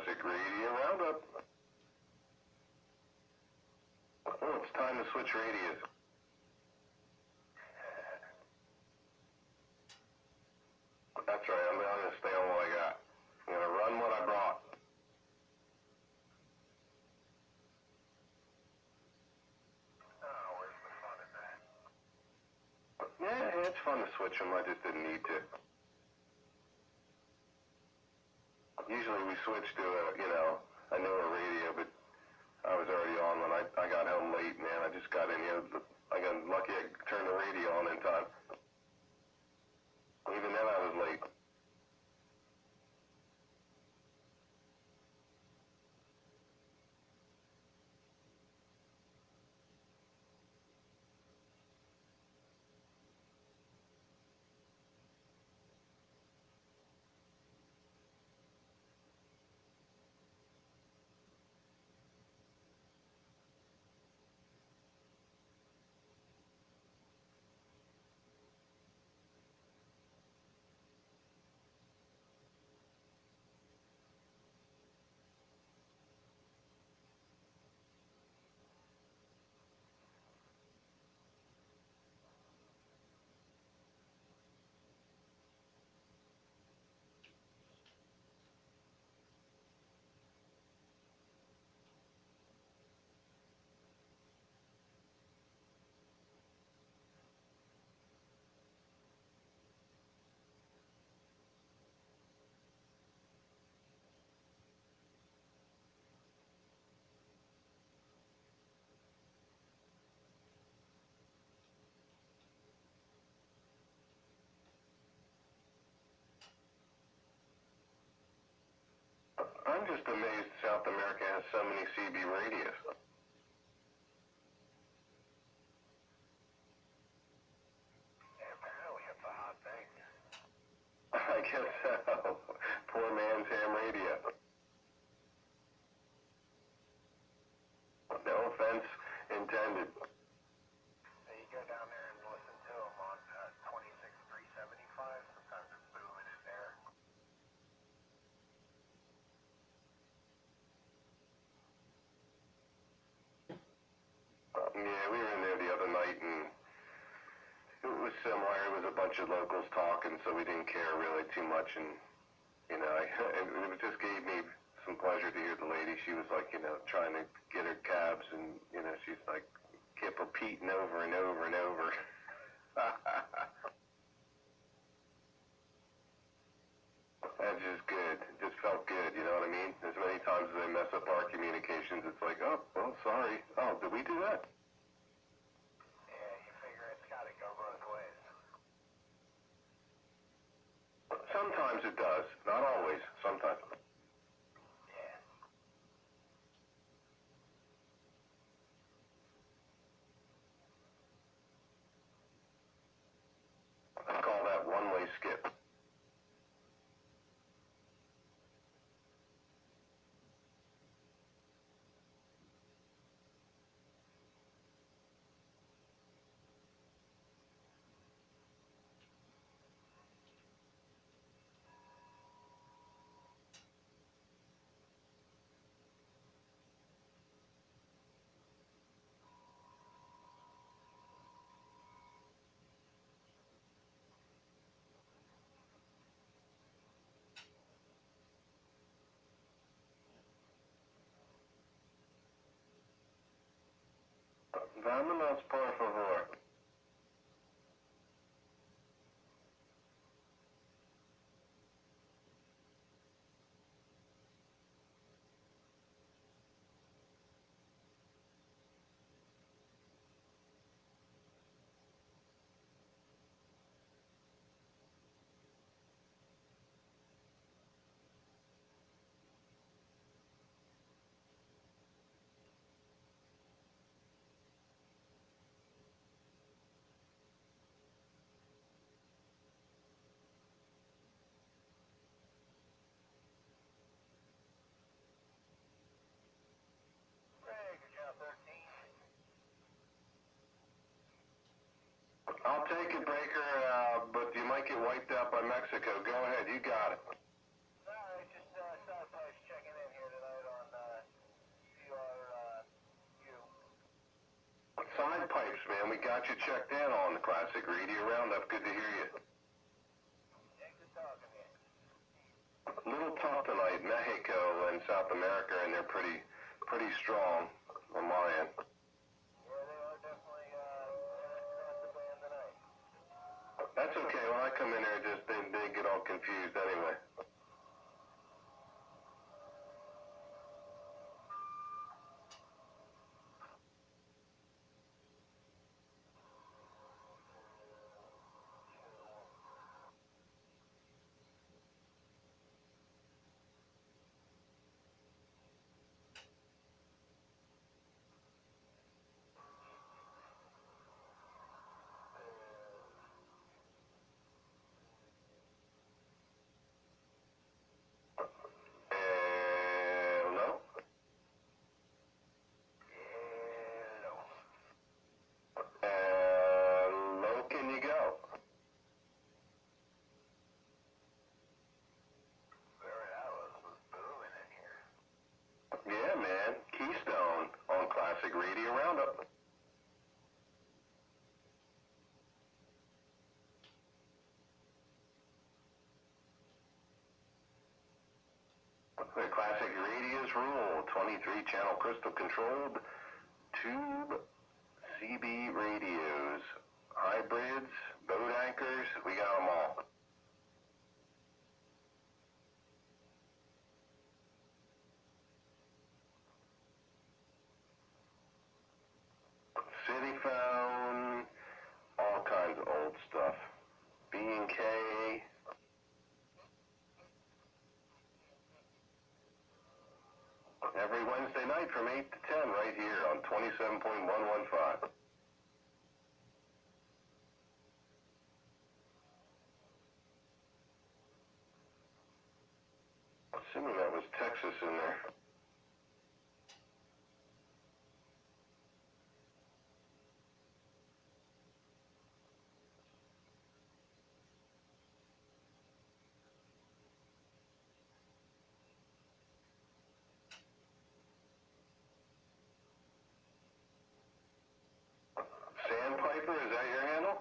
Classic Radio Roundup. Oh, it's time to switch radios. That's right, I'm going to stay on what I got. I'm going to run what I brought. Oh, where's the fun in that? Yeah, it's fun to switch them, I just didn't need to. Usually we switch to a newer radio, but I was already on when I got home late, man. I just got in here. I got lucky I turned the radio on in time. Even then I was late. I'm just amazed South America has so many CB radios. Yeah, apparently it's a hot thing. I guess so. Poor man's ham radio. No offense intended. So you go down there and listen to them on 26375. Sometimes it's booming in there. Yeah, we were in there the other night and it was similar. It was a bunch of locals talking, so we didn't care really too much. And, it just gave me some pleasure to hear the lady. She was like, trying to get her cabs and, she's like, kept repeating over and over and over. That's just good. It just felt good, you know what I mean? As many times as they mess up our communications, it's like, oh, well, sorry. Oh, did we do that? Yeah, you figure it's got to go both ways. Sometimes it does. Not always. Sometimes. Yeah. I call that one-way skip. Vámonos, por favor. man. We got you checked in on the Classic Radio Roundup. Good to hear you. Yeah, good talking to you. A little tough tonight. Mexico and South America, and they're pretty strong on my end. Yeah, they are definitely, that's the band tonight. That's okay. When I come in there, just they get all confused anyway. Hello? Hello. Hello, can you go? Barrett Alice was booming in here. Yeah, man. Keystone on Classic Radio Roundup. The Classic Radio's rule, 23 channel crystal controlled tube CB radios, hybrids, boat anchors, we got them all. City phone, all kinds of old stuff. B&K. Every Wednesday night from 8 to 10 right here on 27.115. Assuming that was Texas in there. Sandpiper, is that your handle?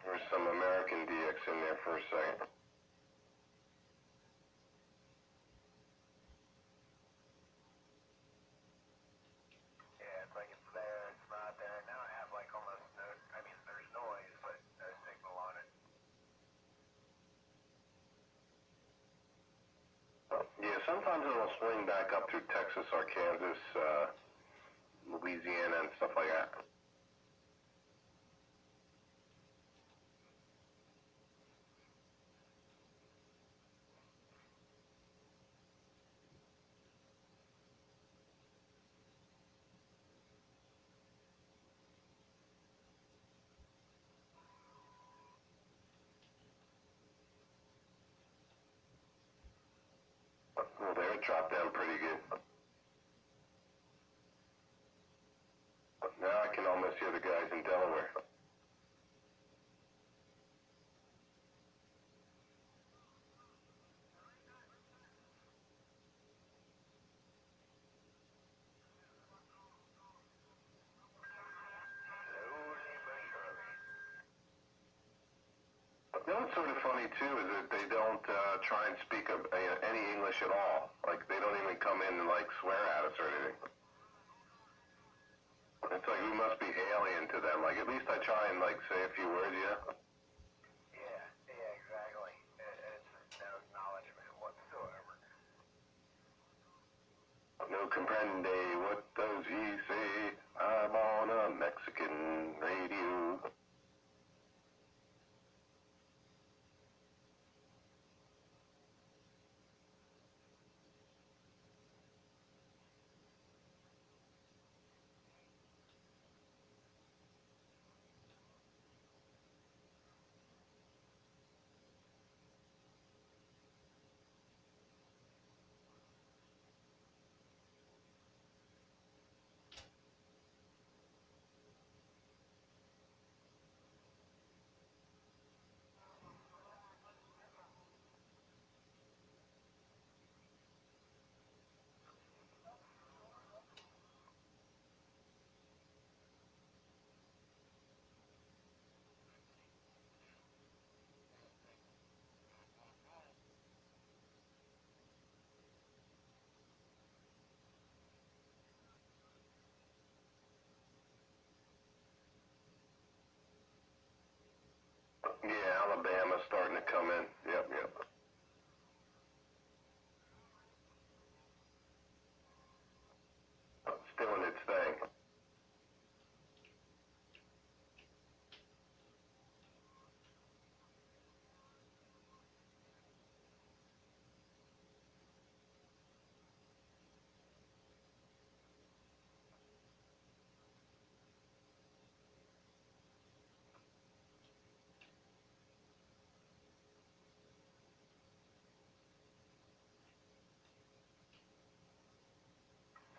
There's some American DX in there for a second. Yeah, it's like it's there, it's not there. Now I have like almost no, I mean, there's noise, but no signal on it. Yeah, sometimes it'll swing back up through Texas or Kansas, Louisiana and stuff like that. Well, there it dropped down pretty good. Now I can almost hear the guys in Delaware. Slowly but surely. You know what's sort of funny too is that they don't try and speak any English at all. Like they don't even come in and like swear at us or anything. It's like we must be alien to them. Like at least I try and like say a few words, yeah. Yeah, exactly. It's no acknowledgement whatsoever. No comprende, what does he say? I'm on a Mexican radio. Yeah, Alabama's starting to come in. Yep, yep. It's doing its thing.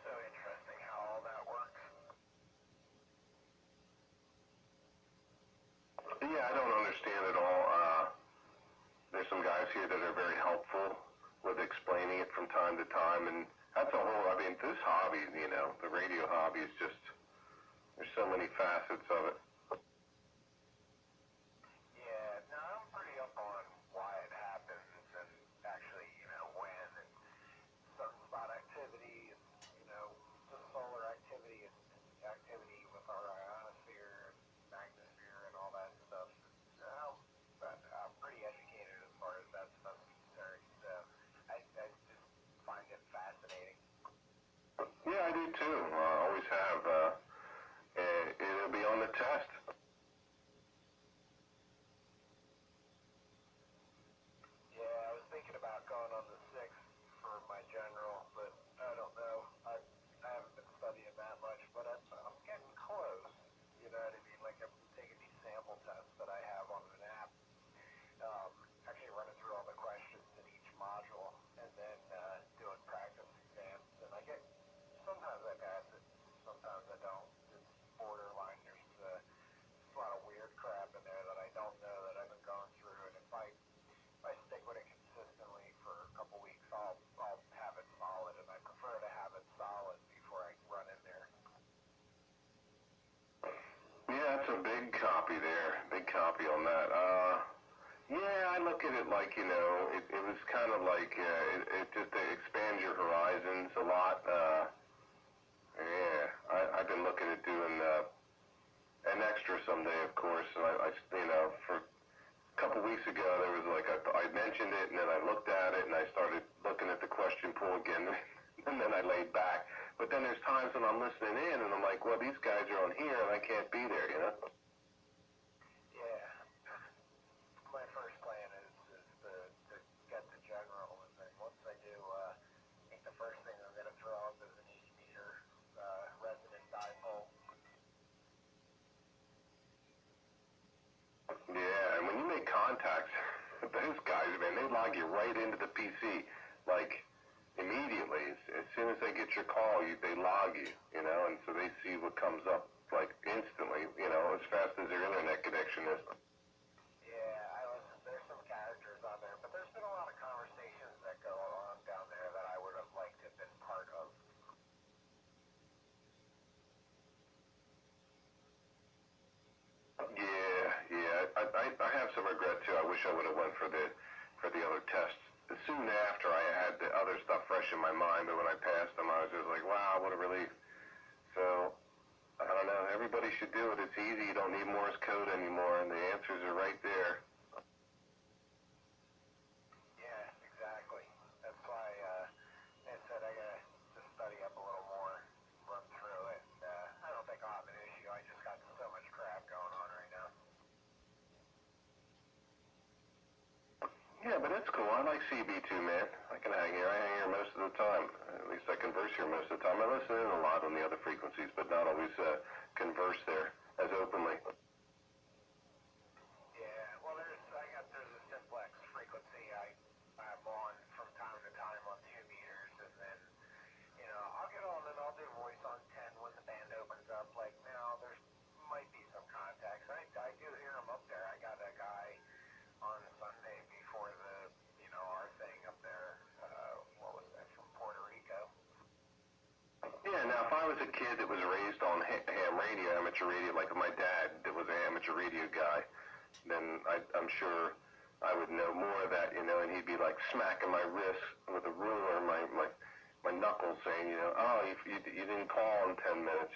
So interesting how all that works. Yeah, I don't understand it all. There's some guys here that are very helpful with explaining it from time to time, and that's a whole, I mean, this hobby, you know, the radio hobby is just, there's so many facets of it. Yeah, no, I'm pretty up on why it happens and actually, when and sunspot activity and, the solar activity and activity with our ionosphere and magnosphere and all that stuff. I'm pretty educated as far as that stuff's concerned, so I just find it fascinating. Yeah, I do too. I always have. It'll be on the test. Yeah, I was thinking about going on the 6th for my general, but I don't know. I haven't been studying that much, but I'm getting close. You know what I mean? Like I'm taking these sample tests that I have on an app, actually running through all the questions in each module, and then doing practice exams. And sometimes I pass it, sometimes I don't. It's borderline. There's a lot of weird crap in there that I don't know that I've been going through, and if I stick with it consistently for a couple weeks, I'll have it solid, and I prefer to have it solid before I run in there. Yeah, it's a big copy there. Big copy on that. Yeah, I look at it like, it was kind of like, it just expands your horizons a lot. Yeah, I've been looking at doing an extra someday, of course. And for a couple weeks ago, there was like, I mentioned it, and then I looked at it, and I started looking at the question pool again, and then I laid back. But then there's times when I'm listening in, and I'm like, well, these guys are on here, and I can't be there, Yeah. My first plan is to get the general, and then once I do, I think the first thing I'm going to throw up is an 80-meter resonant dipole. Yeah, and when you make contacts, those guys, man, they log you right into the PC, like, immediately. As soon as they get your call, they log you, and so they see what comes up, like, instantly, as fast as their internet connection is. Yeah, there's some characters on there, but there's been a lot of conversations that go on down there that I would have liked to have been part of. Yeah, I have some regret too. I wish I would have went for the other tests. Soon after, I had the other stuff fresh in my mind, but when I passed them, I was just like, wow, what a relief. So, I don't know, everybody should do it. It's easy, you don't need Morse code anymore, and the answers are right there. Yeah, exactly. That's why I said I got to study up a little more, run through it, and I don't think I'll have an issue. I just got so much crap going on right now. Yeah, but it's cool. I like CB2, man. I can hang here. I hang here most of the time. At least I converse here most of the time. I listen in a lot on the other frequencies, but not always converse there as openly. Yeah, well, there's a simplex frequency I'm on from time to time on 2 meters, and then, I'll get on and I'll do voice on 10 when the band opens up. Like, now, there's might be some contacts. I do hear them up there. I got a guy on Sunday before our thing up there, what was that, from Puerto Rico? Yeah, now if I was a kid that was raised on ham radio, amateur radio, like my dad that was an amateur radio guy, then I'm sure I would know more of that, and he'd be like smacking my wrist with a ruler, my knuckles saying, oh, you didn't call in 10 minutes,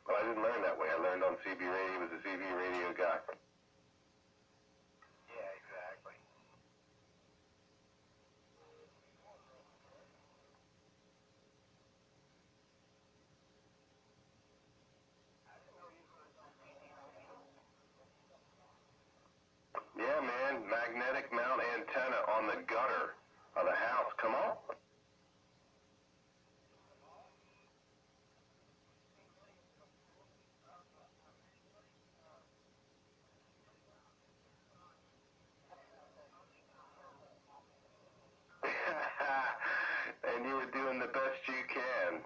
But I didn't learn that way. I learned on CB radio, was a CB radio guy. Yeah, man, magnetic mount antenna on the gutter of the house. Come on. And you were doing the best you can.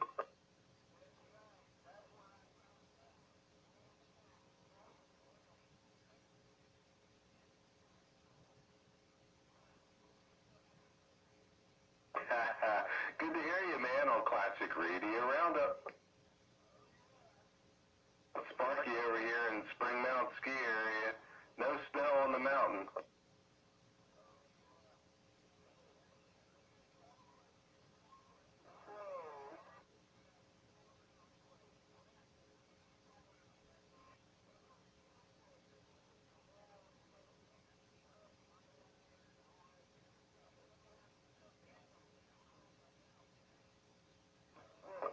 Good to hear you, man, on Classic Radio Roundup. Sparky over here in Spring Mount Ski area. No snow on the mountain.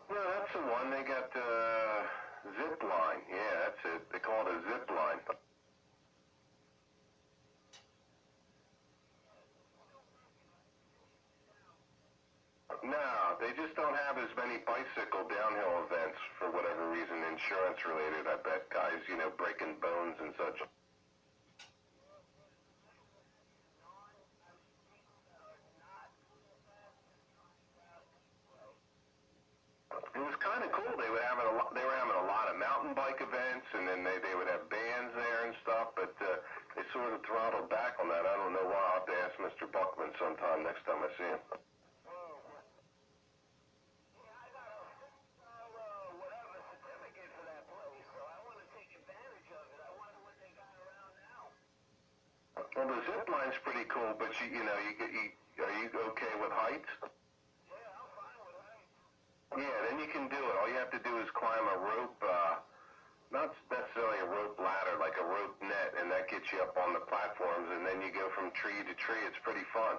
No, that's the one. They got zip line. Yeah, that's it. They call it a zip line. No, they just don't have as many bicycle downhill events for whatever reason, insurance related. I bet guys, breaking bones and such. It was kind of cool. They were having a lot of mountain bike events, and then they would have bands there and stuff. But they sort of throttled back on that. I don't know why. I'll have to ask Mr. Buckman sometime next time I see him. Whatever certificate for that place, so I want to take advantage of it. I wonder what they got around now. Well, the zip line's pretty cool, but are you okay with heights? Yeah, I'm fine with heights. Yeah, then you can do it. All you have to do is climb a rope, not necessarily a rope ladder, like a rope net, and that gets you up on the platforms, and then you go from tree to tree. It's pretty fun.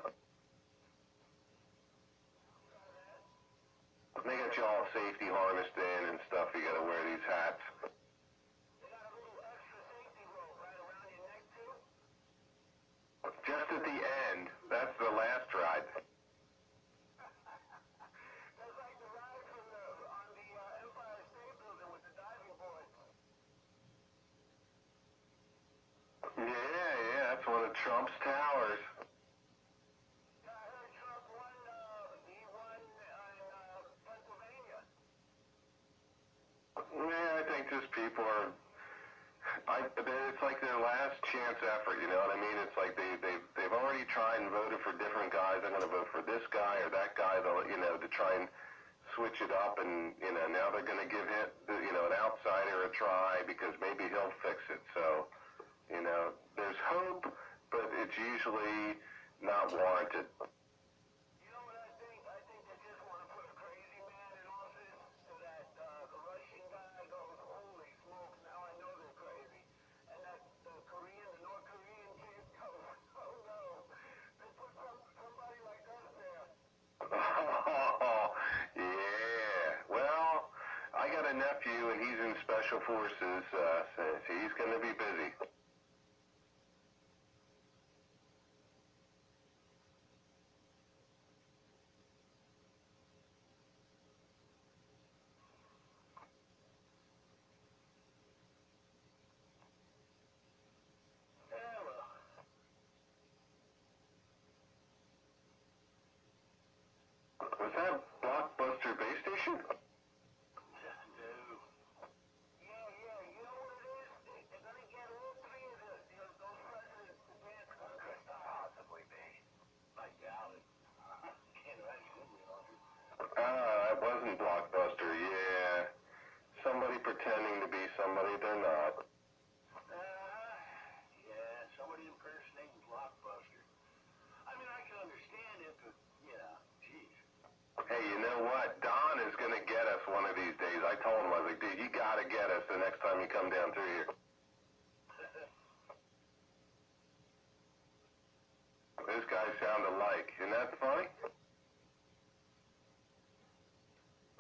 They got you all safety harnessed in and stuff. You got to wear these hats. They got a little extra safety rope right around your neck, too? Just at the end. That's the last ride. That's like the ride on the Empire State Building with the diving boards. Yeah, that's one of Trump's towers. Yeah, I heard Trump won, he won in Pennsylvania. Yeah, I think just people are. It's like their last chance effort. You know what I mean? It's like they've already tried and voted for different guys. I'm going to vote for this guy or that guy. To try and switch it up, and now they're going to give him an outsider a try because maybe he'll fix it. So there's hope, but it's usually not warranted. You know what I think? I think they just want to put a crazy man in office so that the Russian guy goes, holy smokes, now I know they're crazy. And that the North Korean kid goes, oh no, they put somebody like us there. Oh, yeah. Well, I got a nephew, and he's in Special Forces, so he's going to be busy. Yeah, well. Was that Blockbuster base station? No. Yeah, you know what it is? They're going to get all three of those presidents to dance. Could possibly be. I doubt it. Can't imagine it. That wasn't Blockbuster, yeah. Somebody pretending to be somebody they're not. Yeah, somebody impersonating Blockbuster. I mean, I can understand it, but, geez. Hey, you know what? Don is going to get us one of these days. I told him, I was like, dude, you got to get us the next time you come down through here. Those guys sound alike. Isn't that funny?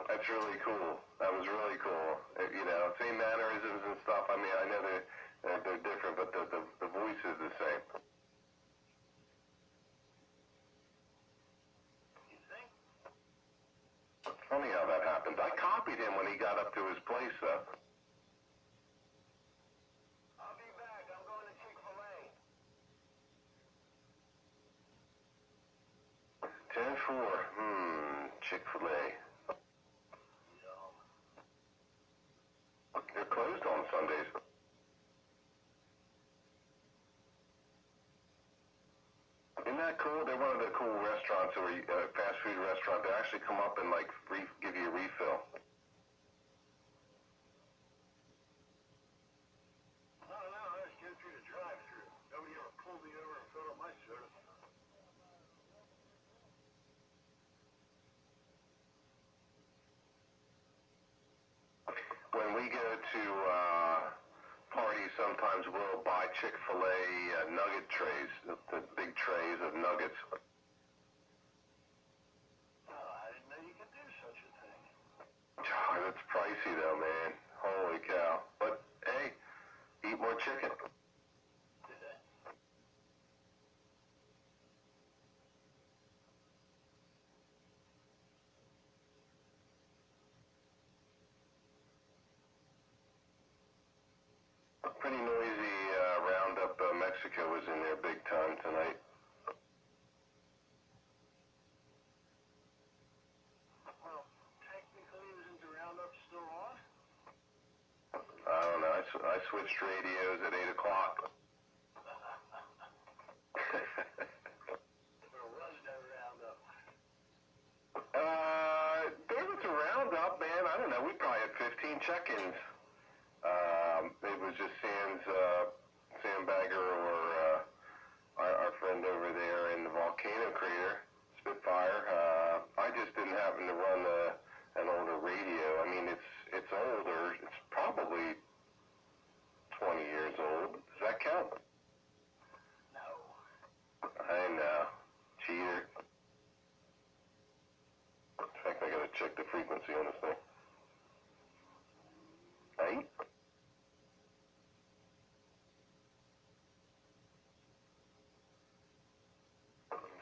That's really cool. That was really cool. Same mannerisms and stuff. I mean, I know they're different, but the voice is the same. to his place, though. I'll be back. I'm going to Chick-fil-A. 10-4. Chick-fil-A. They're closed on Sundays. Isn't that cool? They're one of the cool restaurants, or fast food restaurant. They actually come up and like give you a refill. No, I just go through the drive-thru. Nobody ever pulled me over and filled up my soda. When we go to parties, sometimes we'll buy Chick-fil-A nugget trays, the big trays of nuggets. Oh, I didn't know you could do such a thing. God, it's pricey though, man. Holy cow. But hey, eat more chicken. Did they? Pretty noisy roundup. Mexico was in there big time tonight. Well, technically, isn't the roundup still on? I don't know. I switched radios at 8 o'clock. Or was no roundup? There was a roundup, man. I don't know. We probably had 15 check-ins. It was just Sandbagger or our friend over there in the volcano crater, Spitfire. I just didn't happen to run an older radio. I mean, it's older. It's probably 20 years old. Does that count? No. I know. Cheater. In fact, I gotta check the frequency on this thing. 8?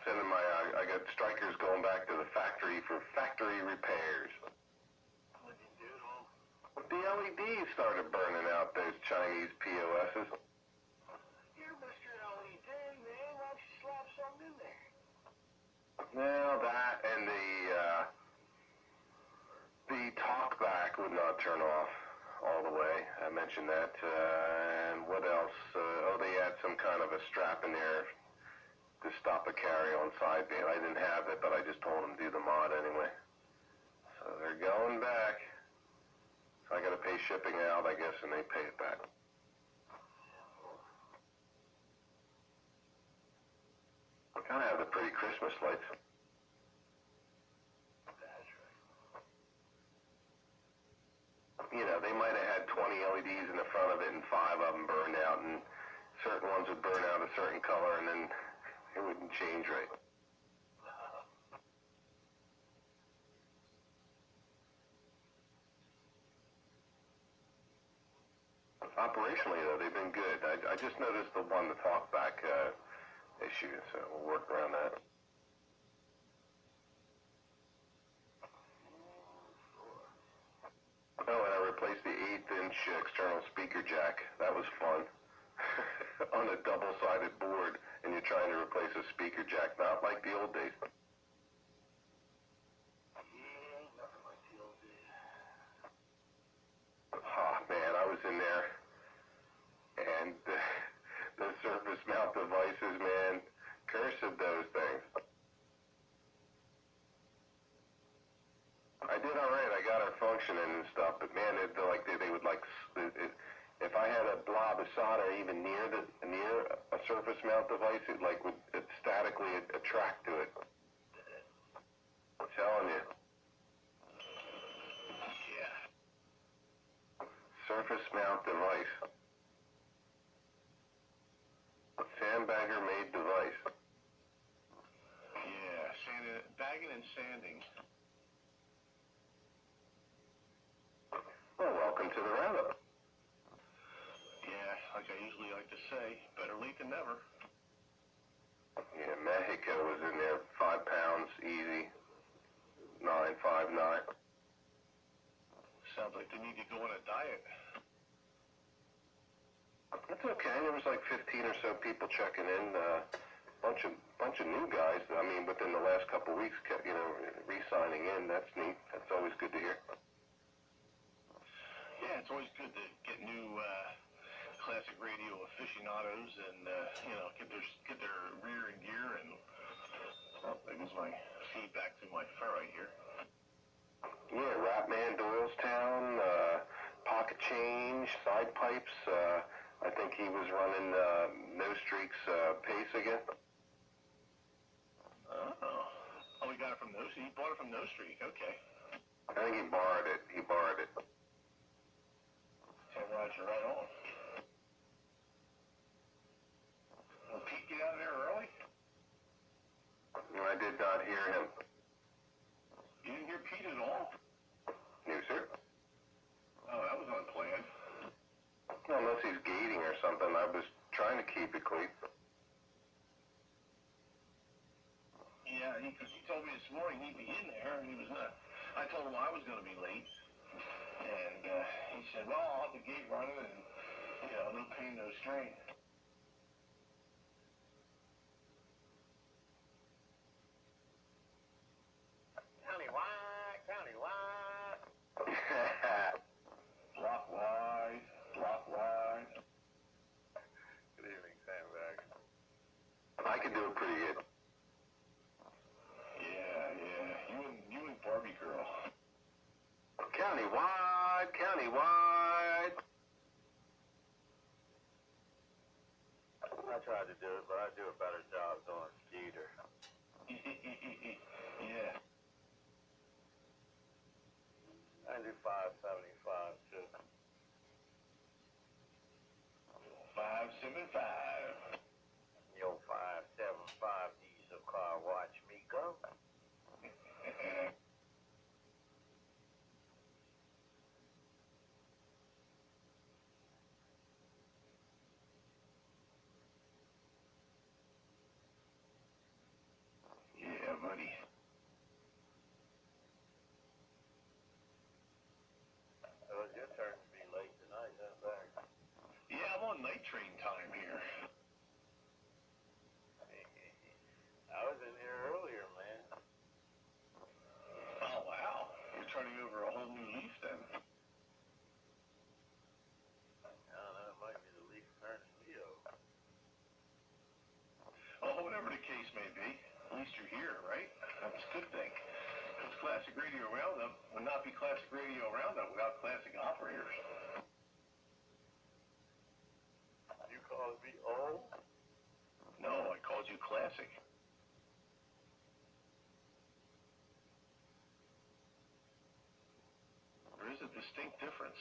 Sending I got strikers going back to the factory for factory repairs. What'd you do to them? The LEDs started burning out, those Chinese POSs. You're Mr. LED, man. Why don't you slap something in there? Well, that and the talkback would not turn off all the way. I mentioned that. And what else? They had some kind of a strap in there to stop a carry-on sideband. I didn't have it, but I just told them to do the mod anyway. So they're going back. So I got to pay shipping out, I guess, and they pay it back. Kind of have the pretty Christmas lights. That's right. You know, they might have had 20 LEDs in the front of it and 5 of them burned out, and certain ones would burn out a certain color and then it wouldn't change right. Operationally, though, they've been good. I just noticed the talkback issue, so we'll work around that. Oh, and I replaced the 8-inch external speaker jack. That was fun. On a double-sided board, and you're trying to replace a speaker jack, not like the old days. Yeah, nothing like the old days. Oh, man, I was in there, and the surface mount devices, man, cursed those things. I did all right. I got her functioning and stuff, but man, they would like if I had a blob of solder even near a surface mount device, it would statically attract to it. I'm telling you. Yeah. Surface mount device. Sandbagger made device. Yeah, bagging and sanding. Well, welcome to the roundup. Yeah, like I usually like to say, better late than never. Yeah, Mexico was in there, 5 pounds, easy, 959. Sounds like the need to go on a diet. That's okay. There was like 15 or so people checking in. Bunch of new guys. I mean, within the last couple of weeks, kept, re-signing in. That's neat. That's always good to hear. Yeah, it's always good to get new classic radio aficionados and get their rear in gear. And that was my feedback to my fur right here. Yeah, Ratman, Doylestown, Pocket Change, Side Pipes. I think he was running No Streaks pace again. Oh, he got it from No Streak. He bought it from No Streak. Okay. I think he borrowed it. Hey, Roger, right on. Will Pete get out of there early? I did not hear him. You didn't hear Pete at all? No, sir. Oh, that was unplanned. Well, unless he's gating or something. I was trying to keep it clean. Yeah, because he told me this morning he'd be in there, and he was not. I told him I was going to be late, and he said, well, I'll have the gate running, and, no pain, no strain. Countywide, countywide. Block wide. Good evening, Sandbag. I can do it pretty good. Yeah. You and Barbie girl. Countywide. I tried to do it, but I do a better job doing Skeeter. Yeah. I do 575 too. 575. Yo, 575 diesel car, watch me go. Yeah, buddy. It was your turn to be late tonight, Sandbag. Yeah, I'm on night train time here. I was in here earlier, man. Oh, wow. You're turning over a whole new leaf then. I don't know, it might be the leaf turning Leo. Oh, whatever the case may be, at least you're here, right? That's a good thing. Because Classic Radio Roundup would not be Classic Radio Roundup without classic operators. You called me old? No, I called you classic. There is a distinct difference.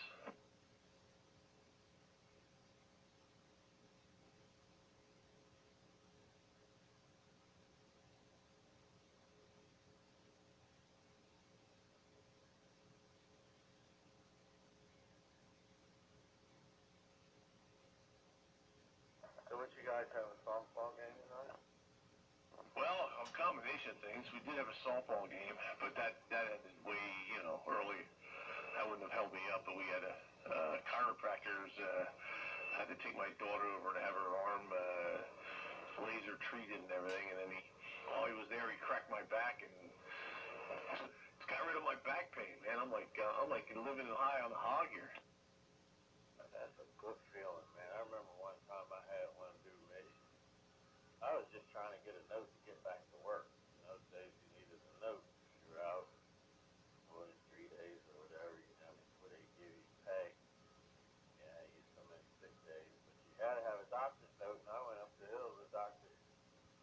So what you guys have a softball game tonight? Well, a combination of things. We did have a softball game, but that ended way, early. That wouldn't have held me up, but we had chiropractors. Had to take my daughter over to have her arm laser treated and everything, and then while he was there, he cracked my back and it's got rid of my back pain, man. I'm like living high on the hog here. That's a good feeling, man. I remember one time I had one do me. I was just trying to get a note to get back to work. Those days you needed a note. You were out more than 3 days or whatever, before they give you pay. Yeah, you used so many sick days. But you had to have a doctor's note, and I went up the hill to the doctor.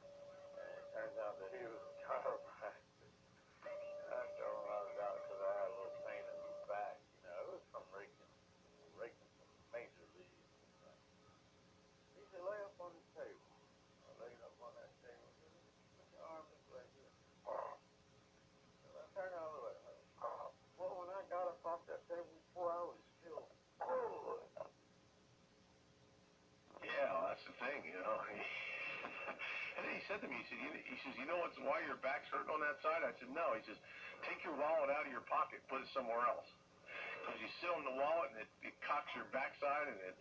And it turns out that he was a chiropractor. And I told him I was out because I had a little pain in my back. It was from raking some major leagues. He said, lay up on the table. I laid up on that table. He said, put your arm this way here. And I turned out the way. Well, when I got up off that table before, I was still good. Yeah, well, that's the thing, And then he said to me, he says, you know why your back's hurting on that side? I said, no. He says, take your wallet out of your pocket, put it somewhere else. Because you sit on the wallet and it cocks your backside and it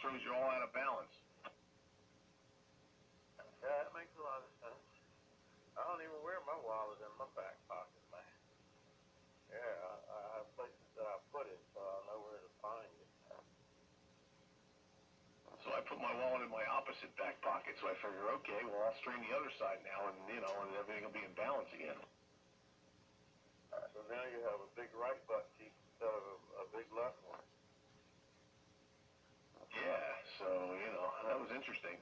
throws you all out of balance. Yeah, that makes a lot of sense. I don't even wear my wallet in my back pocket, man. Yeah, I have places that I put it, so I know where to find it. So I put my wallet in my opposite back pocket, so I figure, okay, well, I'll strain the other side now, and, you know, and everything will be in balance again. So now you have a big right butt cheek instead of a big left one. Yeah, so, you know, that was interesting.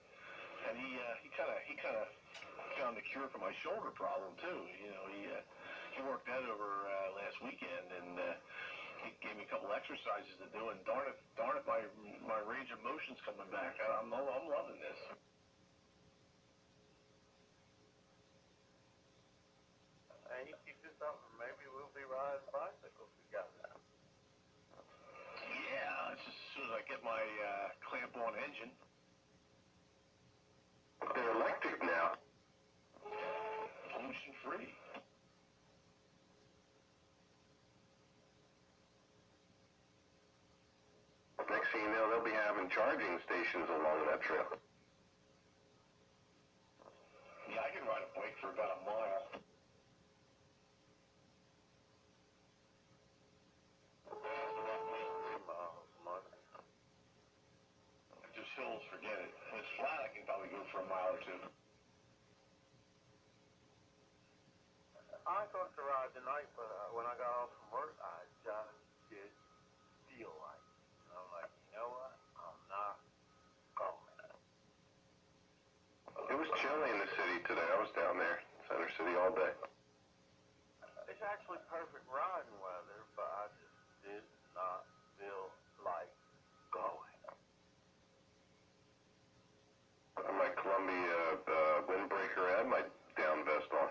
And he kind of found the cure for my shoulder problem, too. You know, he worked that over last weekend, and he gave me a couple exercises to do, and darn it, my range of motion's coming back. I'm loving this. And you keep this up, and maybe we'll be riding bicycles together. Yeah, it's just as soon as I get my clamp-on engine. They're electric now. Pollution-free. Next thing you know, they'll be having charging stations along that trail. Yeah, I can ride a bike for about a mile. If there's hills, forget it. When it's flat, I can probably go for a mile or two. I thought to ride tonight, but when I got off from work, I just didn't feel like it. And I'm like, you know what? I'm not going. It was chilly in the city today. I was down there, Center City, all day. It's actually perfect riding weather, but I just did not feel like going. My Columbia windbreaker had my down vest on.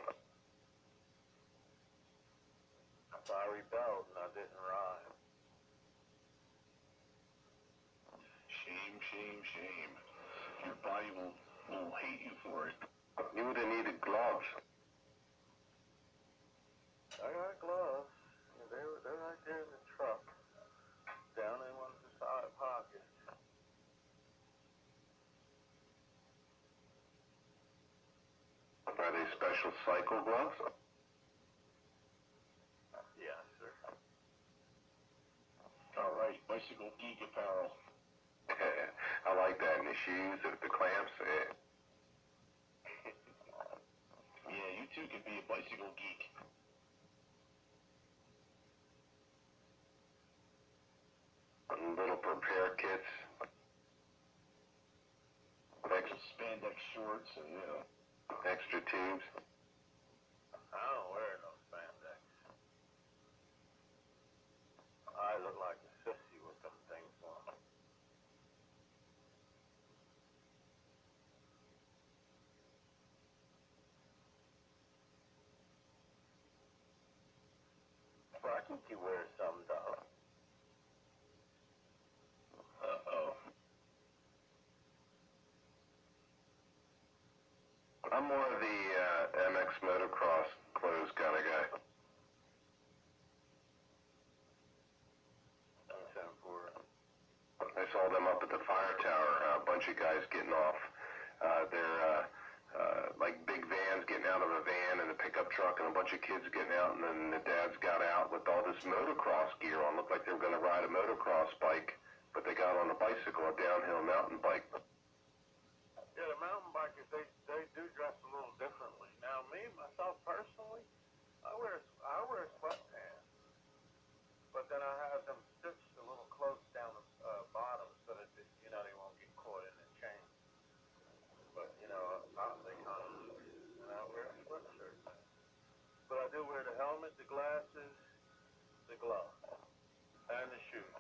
So I rebelled and I didn't ride. Shame, shame, shame. Your body will hate you for it. You would have needed gloves. I got gloves. They're right there in the truck, down in one of the side pockets. Are they special cycle gloves? Yes, sir. All right, bicycle geek apparel. I like that. And the shoes, the clamps. Yeah, you too can be a bicycle geek. Little repair kits. Extra spandex shorts and, you know. Extra tubes. I don't wear no spandex. I look like a sissy with them things on. But I think you wear some, though. Uh-oh. I'm more of the MX motocross clothes kind of guy. I saw them up at the fire tower, a bunch of guys getting off. They're like big vans getting out of a van and a pickup truck, and a bunch of kids getting out, and then the dads got out with all this motocross gear on. Looked like they were going to ride a motocross bike, but they got on a bicycle, a downhill mountain bike. Yeah, the mountain bikers, they do dress a little differently. Now, me, myself, personally, I wear sweatpants. But then I have them stitched a little close down the bottom so that, they won't get caught in the chain. But, up top they kind of loose. And I wear a sweatshirt. But I do wear the helmet, the glasses, the gloves, and the shoes.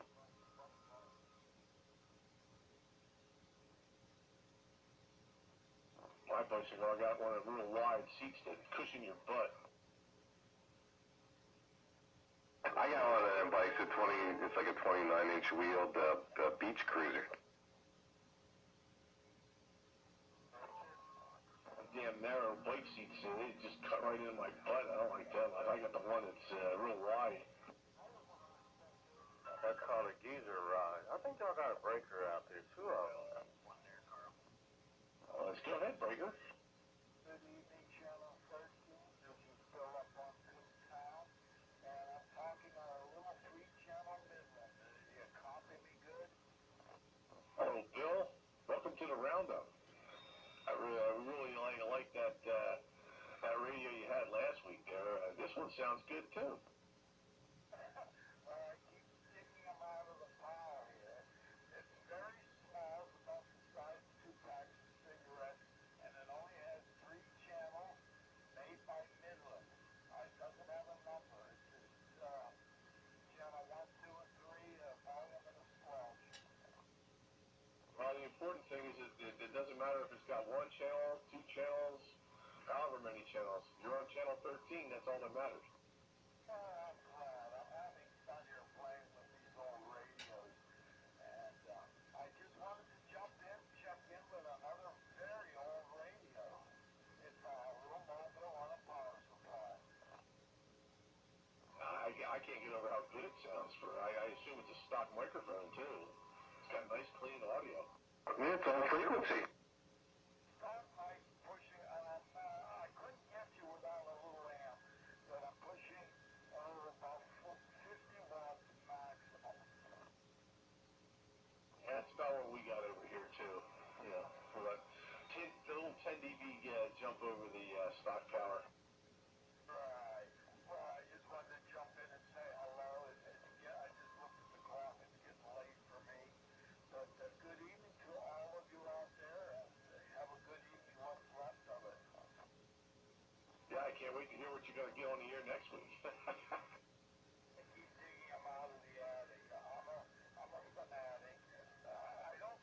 My bicycle, I got one of the real wide seats that cushion your butt. I got one of them bikes, it's like a 29-inch wheeled beach cruiser. Damn narrow bike seats, so they just cut right into my butt. I don't like that. I got the one that's real wide. That's called a geezer ride. I think y'all got a breaker out there, two of them. Let's go ahead, Breaker. Good evening, Channel 13. This is Bill up on Town, and I'm talking on a little 3-channel Midland. You copy me good? Hello, Bill. Welcome to the roundup. I really like that radio you had last week there. This one sounds good too. I keep taking them out of the pile here. It's very small, it's about the size of 2 packs of cigarettes, and it only has 3 channels made by Midland. It doesn't have a number. It's channel 1, 2, and 3, volume and a squelch. Well, the important thing is that it doesn't matter if it's got 1 channel, 2 channels, however many channels. You're on channel 13, that's all that matters. I'm glad. I'm having fun here playing with these old radios. And I just wanted to check in with another very old radio. It's a little mobile on a power supply. I can't get over how good it sounds. I assume it's a stock microphone too. It's got nice clean audio. Yeah, it's on frequency. Start by pushing, I couldn't get you without a little amp, but I'm pushing about 50 watts maximum. Yeah, that's about what we got over here too. You know, for that the little 10 dB jump over the stock power. Right. Well, I just wanted to jump in and say hello. I just looked at the clock. It's getting late for me. But good evening to all of you out there, and have a good evening what's left of it. Yeah, I can't wait to hear what you're going to get on the air next week. I keep digging them out of the attic. I'm a fanatic. I don't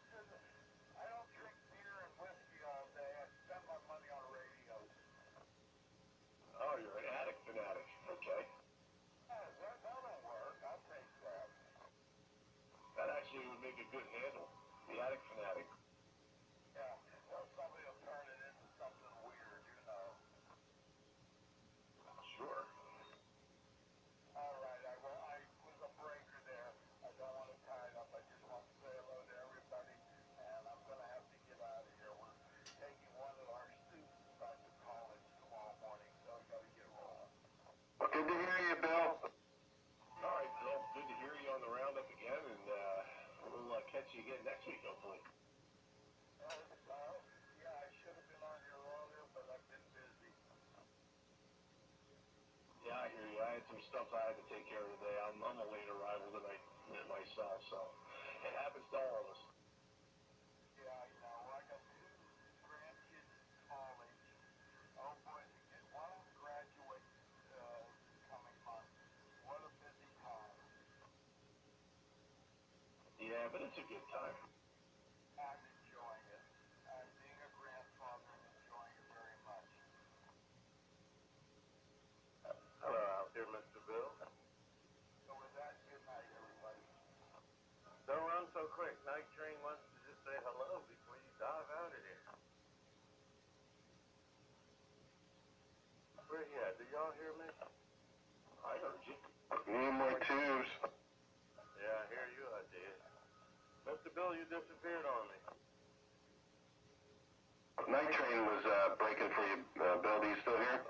drink beer and whiskey all day. I spend my money on radios. Oh, you're an attic fanatic. Okay. Yeah, that'll work. I'll take that. That actually would make a good handle. The attic fanatic. Yeah, well, somebody will turn it into something weird, you know. Sure. All right, I was a breaker there. I don't want to tie it up. I just want to say hello to everybody, and I'm going to have to get out of here. We're taking one of our students back to college tomorrow morning, so I got to get rolling. Good to hear you, Bill. All right, Bill. Good to hear you on the roundup again, and we'll catch you again next week, hopefully. Yeah, I should have been on here earlier, but I've been busy. Yeah, I hear you. I had some stuff I had to take care of today. I'm a late arrival tonight myself, so it happens to all of us. Yeah, I know. I got 2 grandkids in college. Oh boy, one of them graduates this coming month. What a busy time. Yeah, but it's a good time. I'm enjoying it. I'm being a grandfather and enjoying it very much. Hello out there, Mr. Bill. So with that, good night, everybody. Don't run so quick. Night Train wants to just say hello before you dive out of here. Where he at? Did y'all hear me? I heard you. Need more twos. Yeah, I hear you, I did. Mr. Bill, you disappeared on me. Night Train was breaking for you, Bill. Do you still here?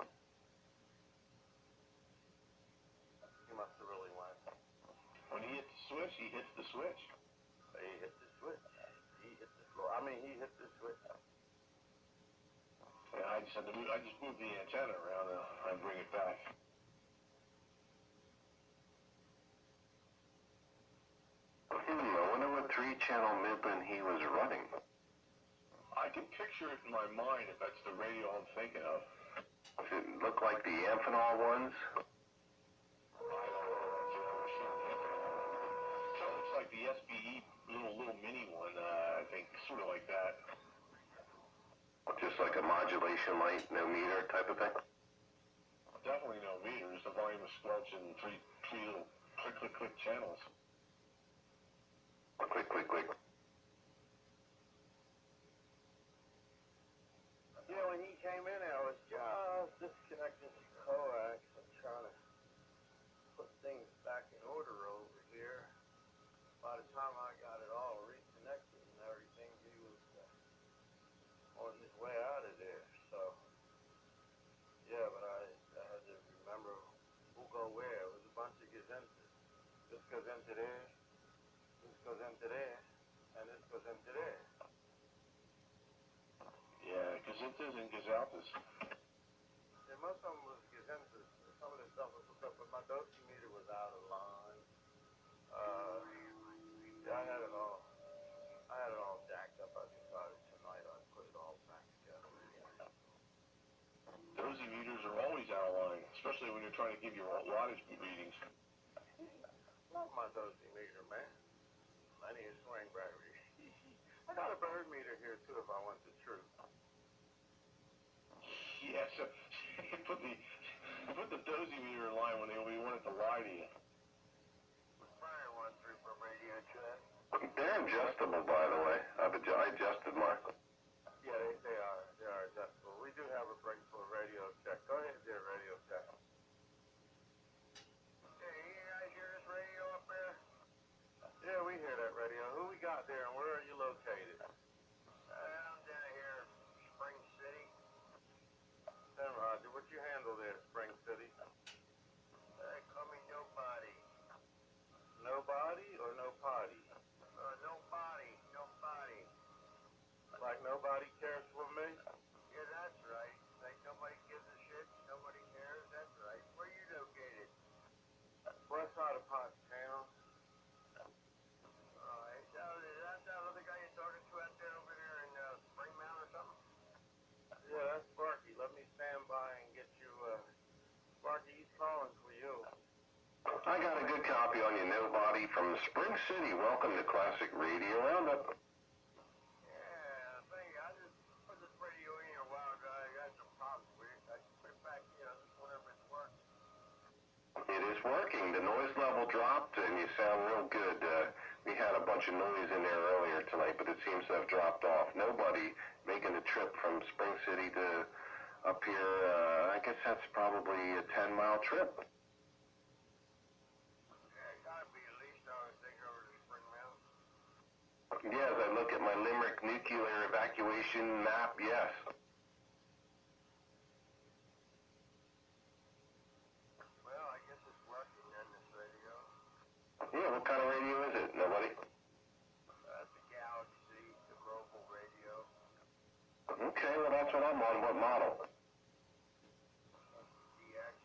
He must have really went. When he hits the switch, he hits the switch. He hit the switch. He hit the floor. I mean, he hit the switch. Yeah, I just moved the antenna around and bring it back. I wonder what 3-channel Midland he was running. I can picture it in my mind if that's the radio I'm thinking of. Does it look like the Amphenol ones? I don't know. I've never seen it. So it looks like the SBE little mini one, I think, sort of like that. Just like a modulation light, no meter type of thing? Definitely no meters. The volume is squelch and three little click channels. Click, click, click. Yeah, when he came in, I was just disconnecting some coax and trying to put things back in order over here. time I got it all reconnected and everything, he was on his way out of there. So, yeah, but I had to remember who go where. It was a bunch of gazentas. This goes into there, this goes into there, and this goes into there. Yeah, gazintas and gazaltas. Yeah, most of them was gazentas. Some of the stuff was hooked up, but my dosimeter was out of line. Yeah, I had it all. I had it all jacked up. I decided tonight I'd put it all back together again. Dosimeters are always out of line, especially when you're trying to give your wattage readings. Not my dosimeter, man. Linear swing battery. I got a bird meter here too if I want the truth. Yeah, so you put the dosimeter in line when we wanted to lie to you. Fire 1-3 from radio check. They're adjustable, by the way. I adjusted mine. Yeah, they are. They are adjustable. We do have a break for a radio check. Go ahead there, radio check. Hey, you guys hear this radio up there? Yeah, we hear that radio. Who we got there and where are you located? I'm down here in Spring City. Then Roger, what you handle there, Spring City? Call me Nobody. Nobody or no potty? Nobody. Nobody. Like nobody cares for me? Yeah, that's right. Like nobody gives a shit, nobody cares, that's right. Where you located? West side of Pottstown. Alright, so is that the other guy you're talking to out there over there in Spring Mountain or something? Yeah, that's Sparky. Let me stand by and get you, Sparky, he's calling for you. I got a good copy on you, Nobody, from Spring City. Welcome to Classic Radio Roundup. Yeah, thank you. I just put this radio in here a while ago. I got some problems with it. I just put it back in. I just wonder if it's working. It is working. The noise level dropped, and you sound real good. We had a bunch of noise in there earlier tonight, but it seems to have dropped off. Nobody making the trip from Spring City to up here. I guess that's probably a 10-mile trip. Yeah, it gotta be at least I was thinking over to Spring Mountain. Yeah, as I look at my Limerick nuclear evacuation map, yes. Well, I guess it's working then, this radio. Yeah, what kind of radio is it? Nobody? It's a Galaxy, the mobile radio. Okay, well that's what I'm on. What model? DX,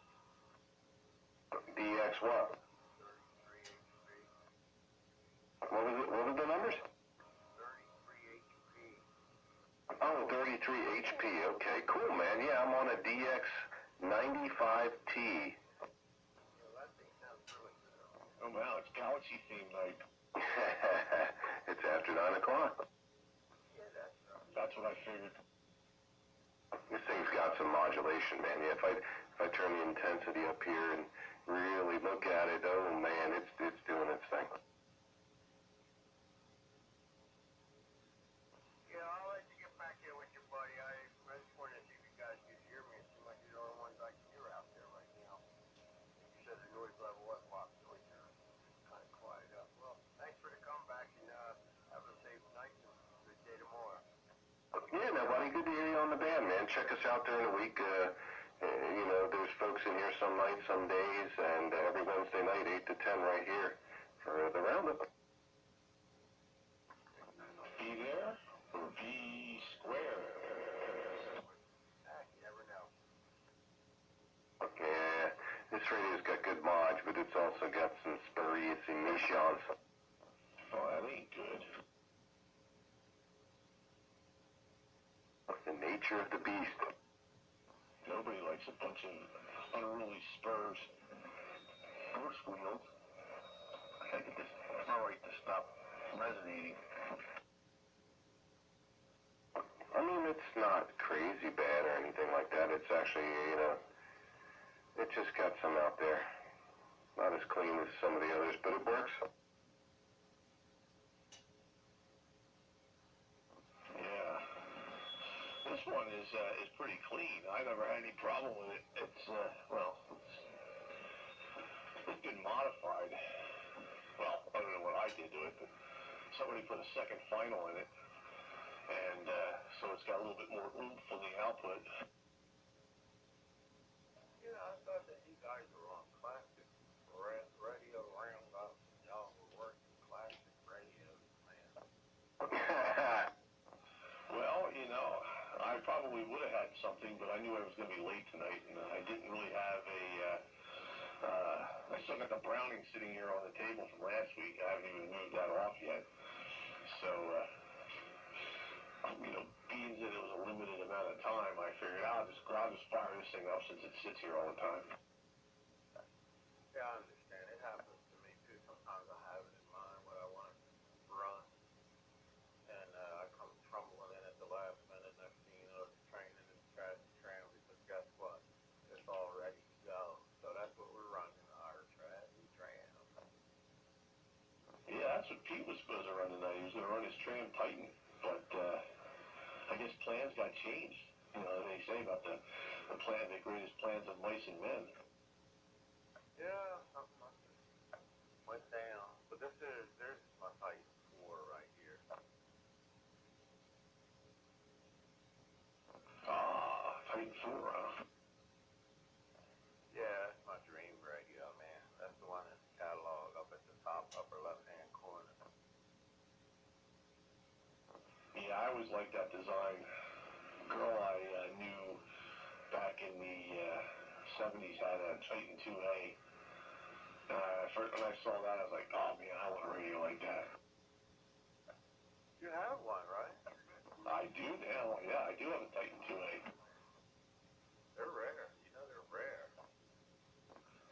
DX what? 33 HP. What was it? What were the numbers? 33 HP. Oh, 33 HP. Okay, cool, man. Yeah, I'm on a DX 95T. Well, that thing sounds really good. Oh wow, it's Galaxy theme night. It's after 9 o'clock. Yeah, that's right. That's what I figured. This thing's got some modulation, man. Yeah, if I turn the intensity up here and really look at it, oh man, it's doing its thing. Yeah, I'll let you get back in with your buddy. I just wanted to see if you guys could hear me. It seems like you're the only ones I can hear out there right now. You said the noise level wasn't locked, so you're kind of quiet up. Well, thanks for the comeback, and have a safe night and good day tomorrow. Yeah, Nobody, good to hear you on the band, man. Check us out during the week. You know, there's folks in here some nights, some days, and every Wednesday night, 8 to 10 right here for the roundup. Be there or be square. You never know. Yeah, this radio's got good mods, but it's also got some spurious emissions. Oh, that ain't good. The nature of the beast. Nobody likes a bunch of unruly spurs. Or squeals. I gotta get this smell rate to stop resonating. I mean, it's not crazy bad or anything like that. It's actually, you know, it just got some out there. Not as clean as some of the others, but it works. Yeah. This one is pretty clean. I never had any problem with it. It's, well, it's been modified. well, I don't know what I did to it, but somebody put a second final in it, and so it's got a little bit more oomph on the output. Yeah, I thought that you guys were on classic radio roundup. Y'all were working classic radios, man. Well, you know, I probably would have had something, but I knew I was going to be late tonight, and I didn't really have I still got the Browning sitting here on the table from last week. I haven't even moved that off yet. So, you know, being that it was a limited amount of time, I figured I'll just fire this thing up since it sits here all the time. Yeah, I understand. It happens to me too. Sometimes I have it in mind what I want to run, and I come tumbling in at the last minute. Next thing you know, it's training and tram because guess what? It's all ready to go. So that's what we're running, our tram. Yeah, that's what Pete was supposed to run tonight. He was going to run his Tram Titan, but I guess plans got changed. You know, they say about the greatest plans of mice and men. Yeah, something must have went down. But there's my Titan 4 right here. Titan 4, huh? Yeah, that's my dream radio, man. That's the one in the catalog up at the top upper left-hand corner. Yeah, I always liked that design. Girl I knew back in the 70s had a Titan 2A. First when I saw that, I was like, oh man, I want a radio like that. You have one, right? I do now. Yeah, I do have a Titan 2A. They're rare. You know they're rare.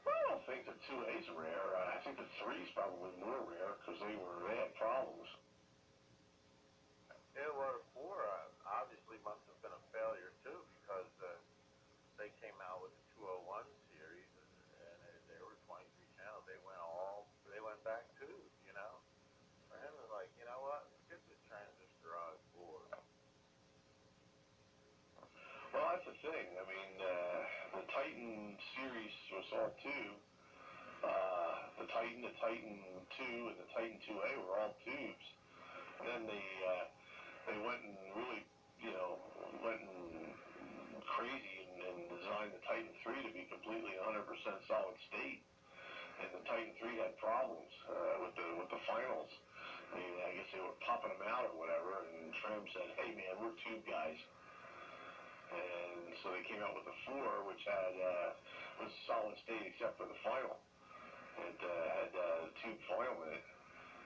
Well, I don't think the 2A's rare. I think the 3's probably more rare because they had problems. Yeah, well, the 4 obviously must have been a failure too because they came out with the 201 series and they were 23 channels. They went back too, you know. For him, it was like, you know what? Get this transistor on board. Well, that's the thing. I mean, the Titan series was all two. The Titan 2, and the Titan 2A were all tubes. And then they went and really, you know, went and crazy and designed the Titan 3 to be completely 100% solid state. And the Titan 3 had problems with the finals. I guess they were popping them out or whatever. And Tram said, "Hey man, we're tube guys." And so they came out with the 4, which was solid state except for the final. It had the tube final in it,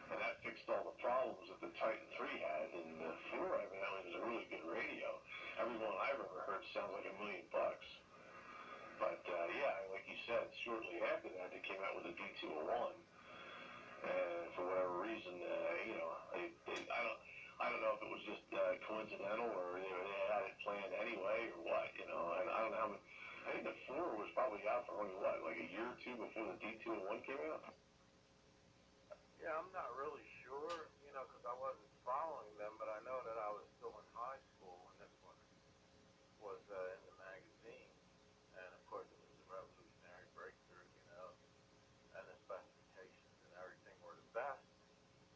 and that fixed all the problems that the Titan 3 had. And the 4 evidently was a really good radio. Everyone I've ever heard sounds like $1 million. But yeah, like you said, shortly after that they came out with a D201, and for whatever reason, you know, I don't know if it was just coincidental or they had it planned anyway or what, you know. And I don't know how many. I think the 4 was probably out for only what, like a year or two before the D201 came out. Yeah, I'm not really sure, you know, because I wasn't following them, but I know that I was still in high school when this one was in the magazine. And of course, it was a revolutionary breakthrough, you know, and the specifications and everything were the best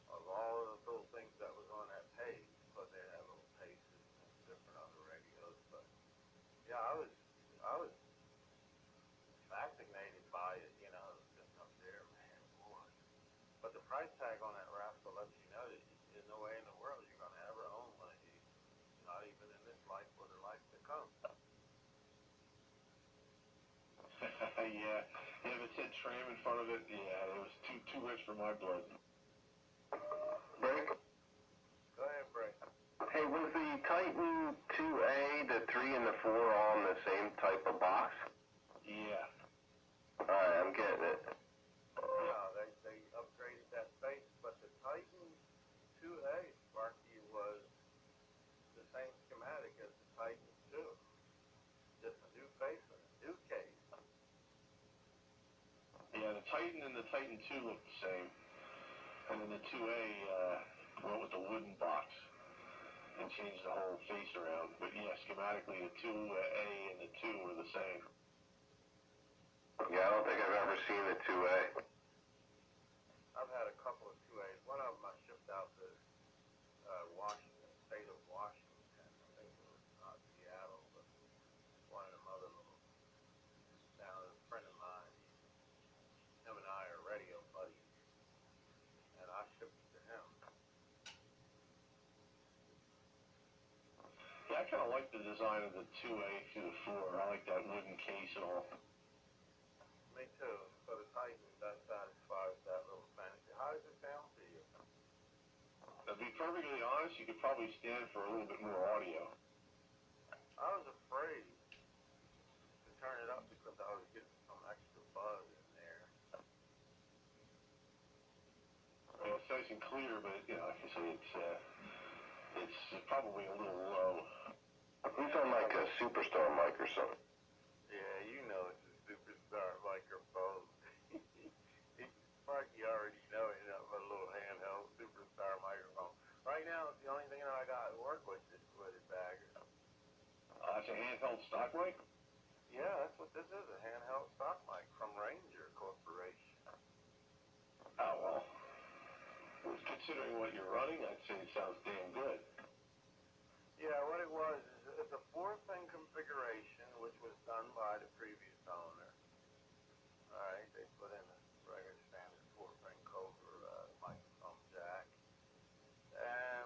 of all of the little things that was on that page. But they had little paces and different other radios. But yeah, I was fascinated by it, you know, just up there, man, boy. But the price tag on that rascal lets you know that there's no way in the world you're going to ever own one of these. Not even in this life or the life to come. Yeah, if it said Tram in front of it, yeah, it was too rich for my blood. Break? Go ahead, Bray. Hey, was the Titan 2A, the 3 and the 4 all in the same type of box? Yeah. Alright, I'm getting it. Yeah, they upgraded that base, but the Titan 2A, Sparky, was the same schematic as the Titan 2. Just a new face and a new case. Yeah, the Titan and the Titan 2 look the same. And then the 2A went with the wooden box and changed the whole face around. But yeah, schematically the 2A and the 2 were the same. Yeah, I don't think I've ever seen the 2A. I've had a kind of like the design of the 2A through the 4. I like that wooden case and all. Me too. So the Titan does satisfy with that little fantasy. How does it sound to you? To be perfectly honest, you could probably stand for a little bit more audio. I was afraid to turn it up because I was getting some extra buzz in there. Well, it's nice and clear, but like I say, it's probably a little low. He's on like a Superstar mic or something. Yeah, you know it's a Superstar microphone. Mark, you already know it, a little handheld Superstar microphone. Right now, the only thing that I got to work with is footed bagger. It's a handheld stock mic? Yeah, that's what this is, a handheld stock mic from Ranger Corporation. Oh, well. Considering what you're running, I'd say it sounds damn good. Yeah, what it was is it's a 4-pin configuration, which was done by the previous owner. All right, they put in a regular standard 4-pin Cobra microphone jack,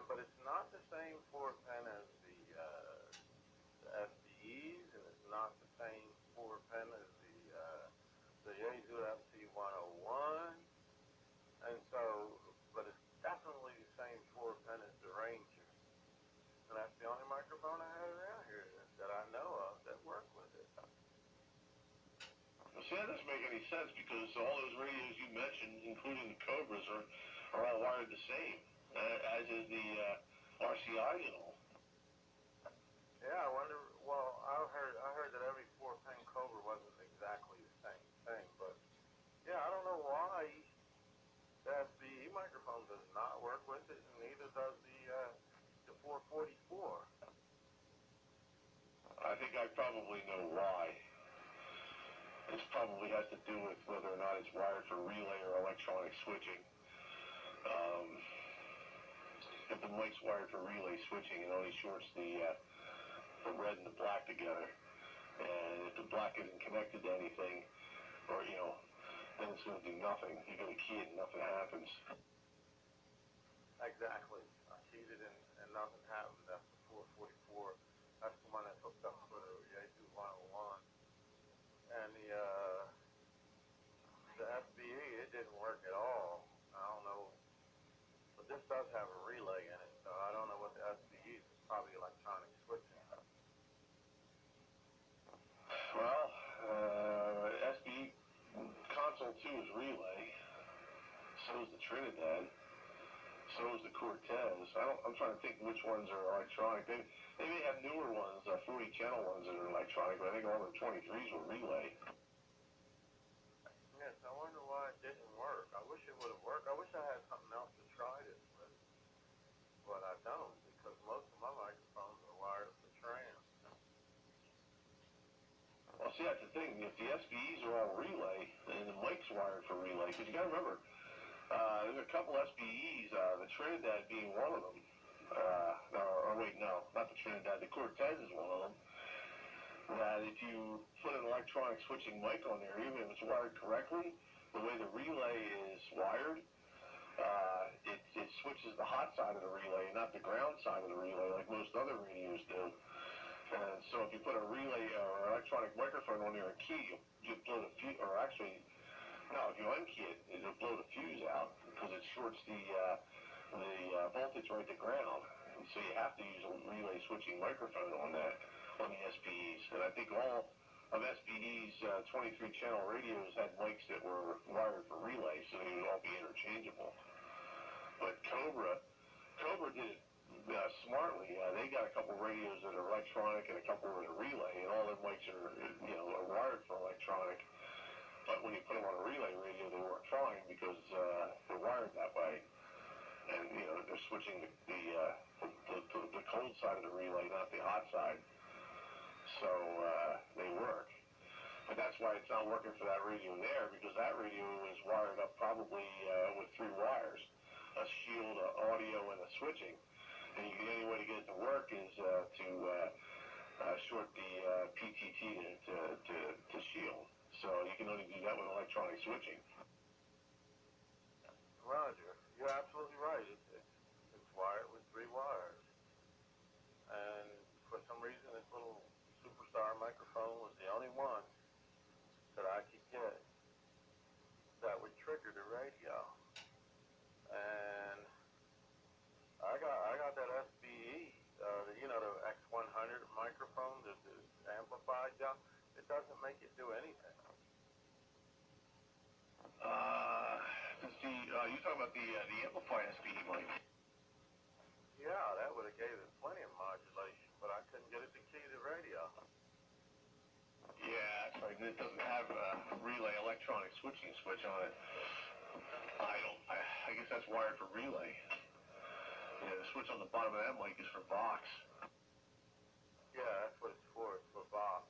but it's not the same 4-pin as the SBEs, and it's not the same 4-pin as the Yaesu FC101, and so, but it's definitely the same 4-pin as the Ranger, and that's the only microphone I have around here that I know of that work with it. Well, see, that doesn't make any sense because all those radios you mentioned, including the Cobras, are all wired the same, as is the RCIs and all. Yeah, I wonder. Well, I heard that every 4-pin Cobra wasn't exactly the same thing, but yeah, I don't know why the SBE microphone does not work with it, and neither does the 444. I think I probably know why. This probably has to do with whether or not it's wired for relay or electronic switching. If the mic's wired for relay switching, it only shorts the red and the black together. And if the black isn't connected to anything, or, then it's going to do nothing. You're going to key it and nothing happens. Exactly. I keyed it and nothing happened. That's the 444. That's the one that's hooked up for the Yaesu 101. And the SBE, it didn't work at all. I don't know. But this does have a relay in it, so I don't know what the SBE is. It's probably electronic switching. Well, SBE console 2 is relay. So is the Trinidad. So is the Cortez. I'm trying to think which ones are electronic. They may have newer ones, 40-channel ones that are electronic, but I think all the 23s were relay. Yes, I wonder why it didn't work. I wish it would have worked. I wish I had something else to try this with, but I don't, because most of my microphones are wired up to Tram. Well, see, that's the thing. If the SBEs are all relay, and the mic's wired for relay, because you got to remember, there's a couple SBEs, the Trinidad being one of them. No, not the Trinidad. The Cortez is one of them. That if you put an electronic switching mic on there, even if it's wired correctly, the way the relay is wired, it switches the hot side of the relay, not the ground side of the relay, like most other radios do. And so if you put a relay or electronic microphone on there and key, you blow the fuse, or actually, no, if you unkey it, it'll blow the fuse out because it shorts the voltage right to ground. And so you have to use a relay switching microphone on that, on the SBEs. And I think all of SBE's 23-channel radios had mics that were wired for relay, so they would all be interchangeable. But Cobra did it smartly. They got a couple radios that are electronic and a couple that are relay, and all their mics are wired for electronic. But when you put them on a relay radio, they work fine because they're wired that way. And they're switching the cold side of the relay, not the hot side. So they work. But that's why it's not working for that radio there, because that radio is wired up probably with 3 wires, a shield, audio, and a switching. And the only way to get it to work is to short the PTT to shield. So you can only do that with electronic switching. Roger. You're absolutely right. It's wired with 3 wires. And for some microphone was the only one that I could get that would trigger the radio. And I got that SBE, the X100 microphone, the amplified job. It doesn't make it do anything. You talking about the amplified SPE mic? Yeah, that would have gave it plenty of modulation, but I couldn't get it to key the radio. Yeah, that's right. It doesn't have a relay electronic switching switch on it. I guess that's wired for relay. Yeah, the switch on the bottom of that mic is for Vox. Yeah, that's what it's for. It's for Vox.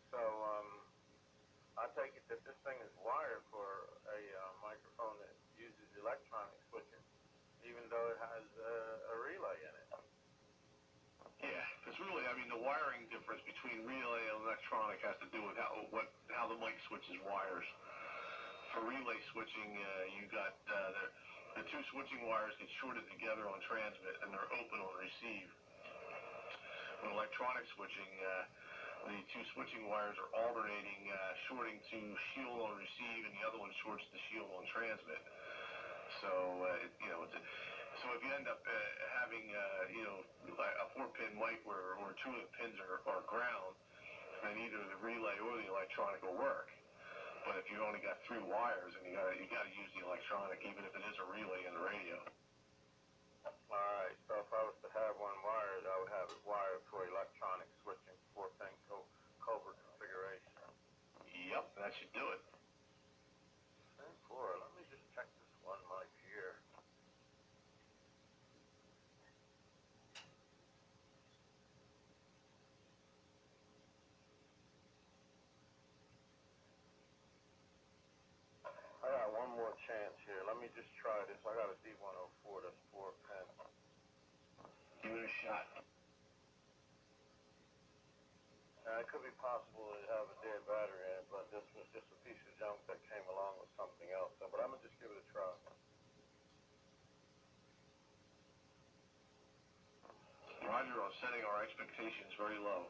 So, I take it that this thing is wired for a microphone that uses electronic switching, even though it has a relay in it. Yeah, because really, I mean, the wiring difference between relay and electronic has to do with how the mic switches wires. For relay switching, you got the two switching wires get shorted together on transmit, and they're open on receive. With electronic switching, the two switching wires are alternating, shorting to shield on receive, and the other one shorts to shield on transmit. So, so if you end up having, a 4-pin mic where two of the pins are ground, then either the relay or the electronic will work. But if you only got 3 wires, and you got to use the electronic, even if it is a relay in the radio. Alright, so if I was to have one wired, I would have it wired for electronic switching, 4-pin covert configuration. Yep, that should do it. 4, let me just check this one mic here. I got one more chance here. Let me just try this. I got a D104 that's 4-pin. Give it a shot. Now, it could be possible to have a dead battery in it, but this was just a piece of junk that came along with something else. So, but I'm going to just give it a try. Roger, on setting our expectations very low.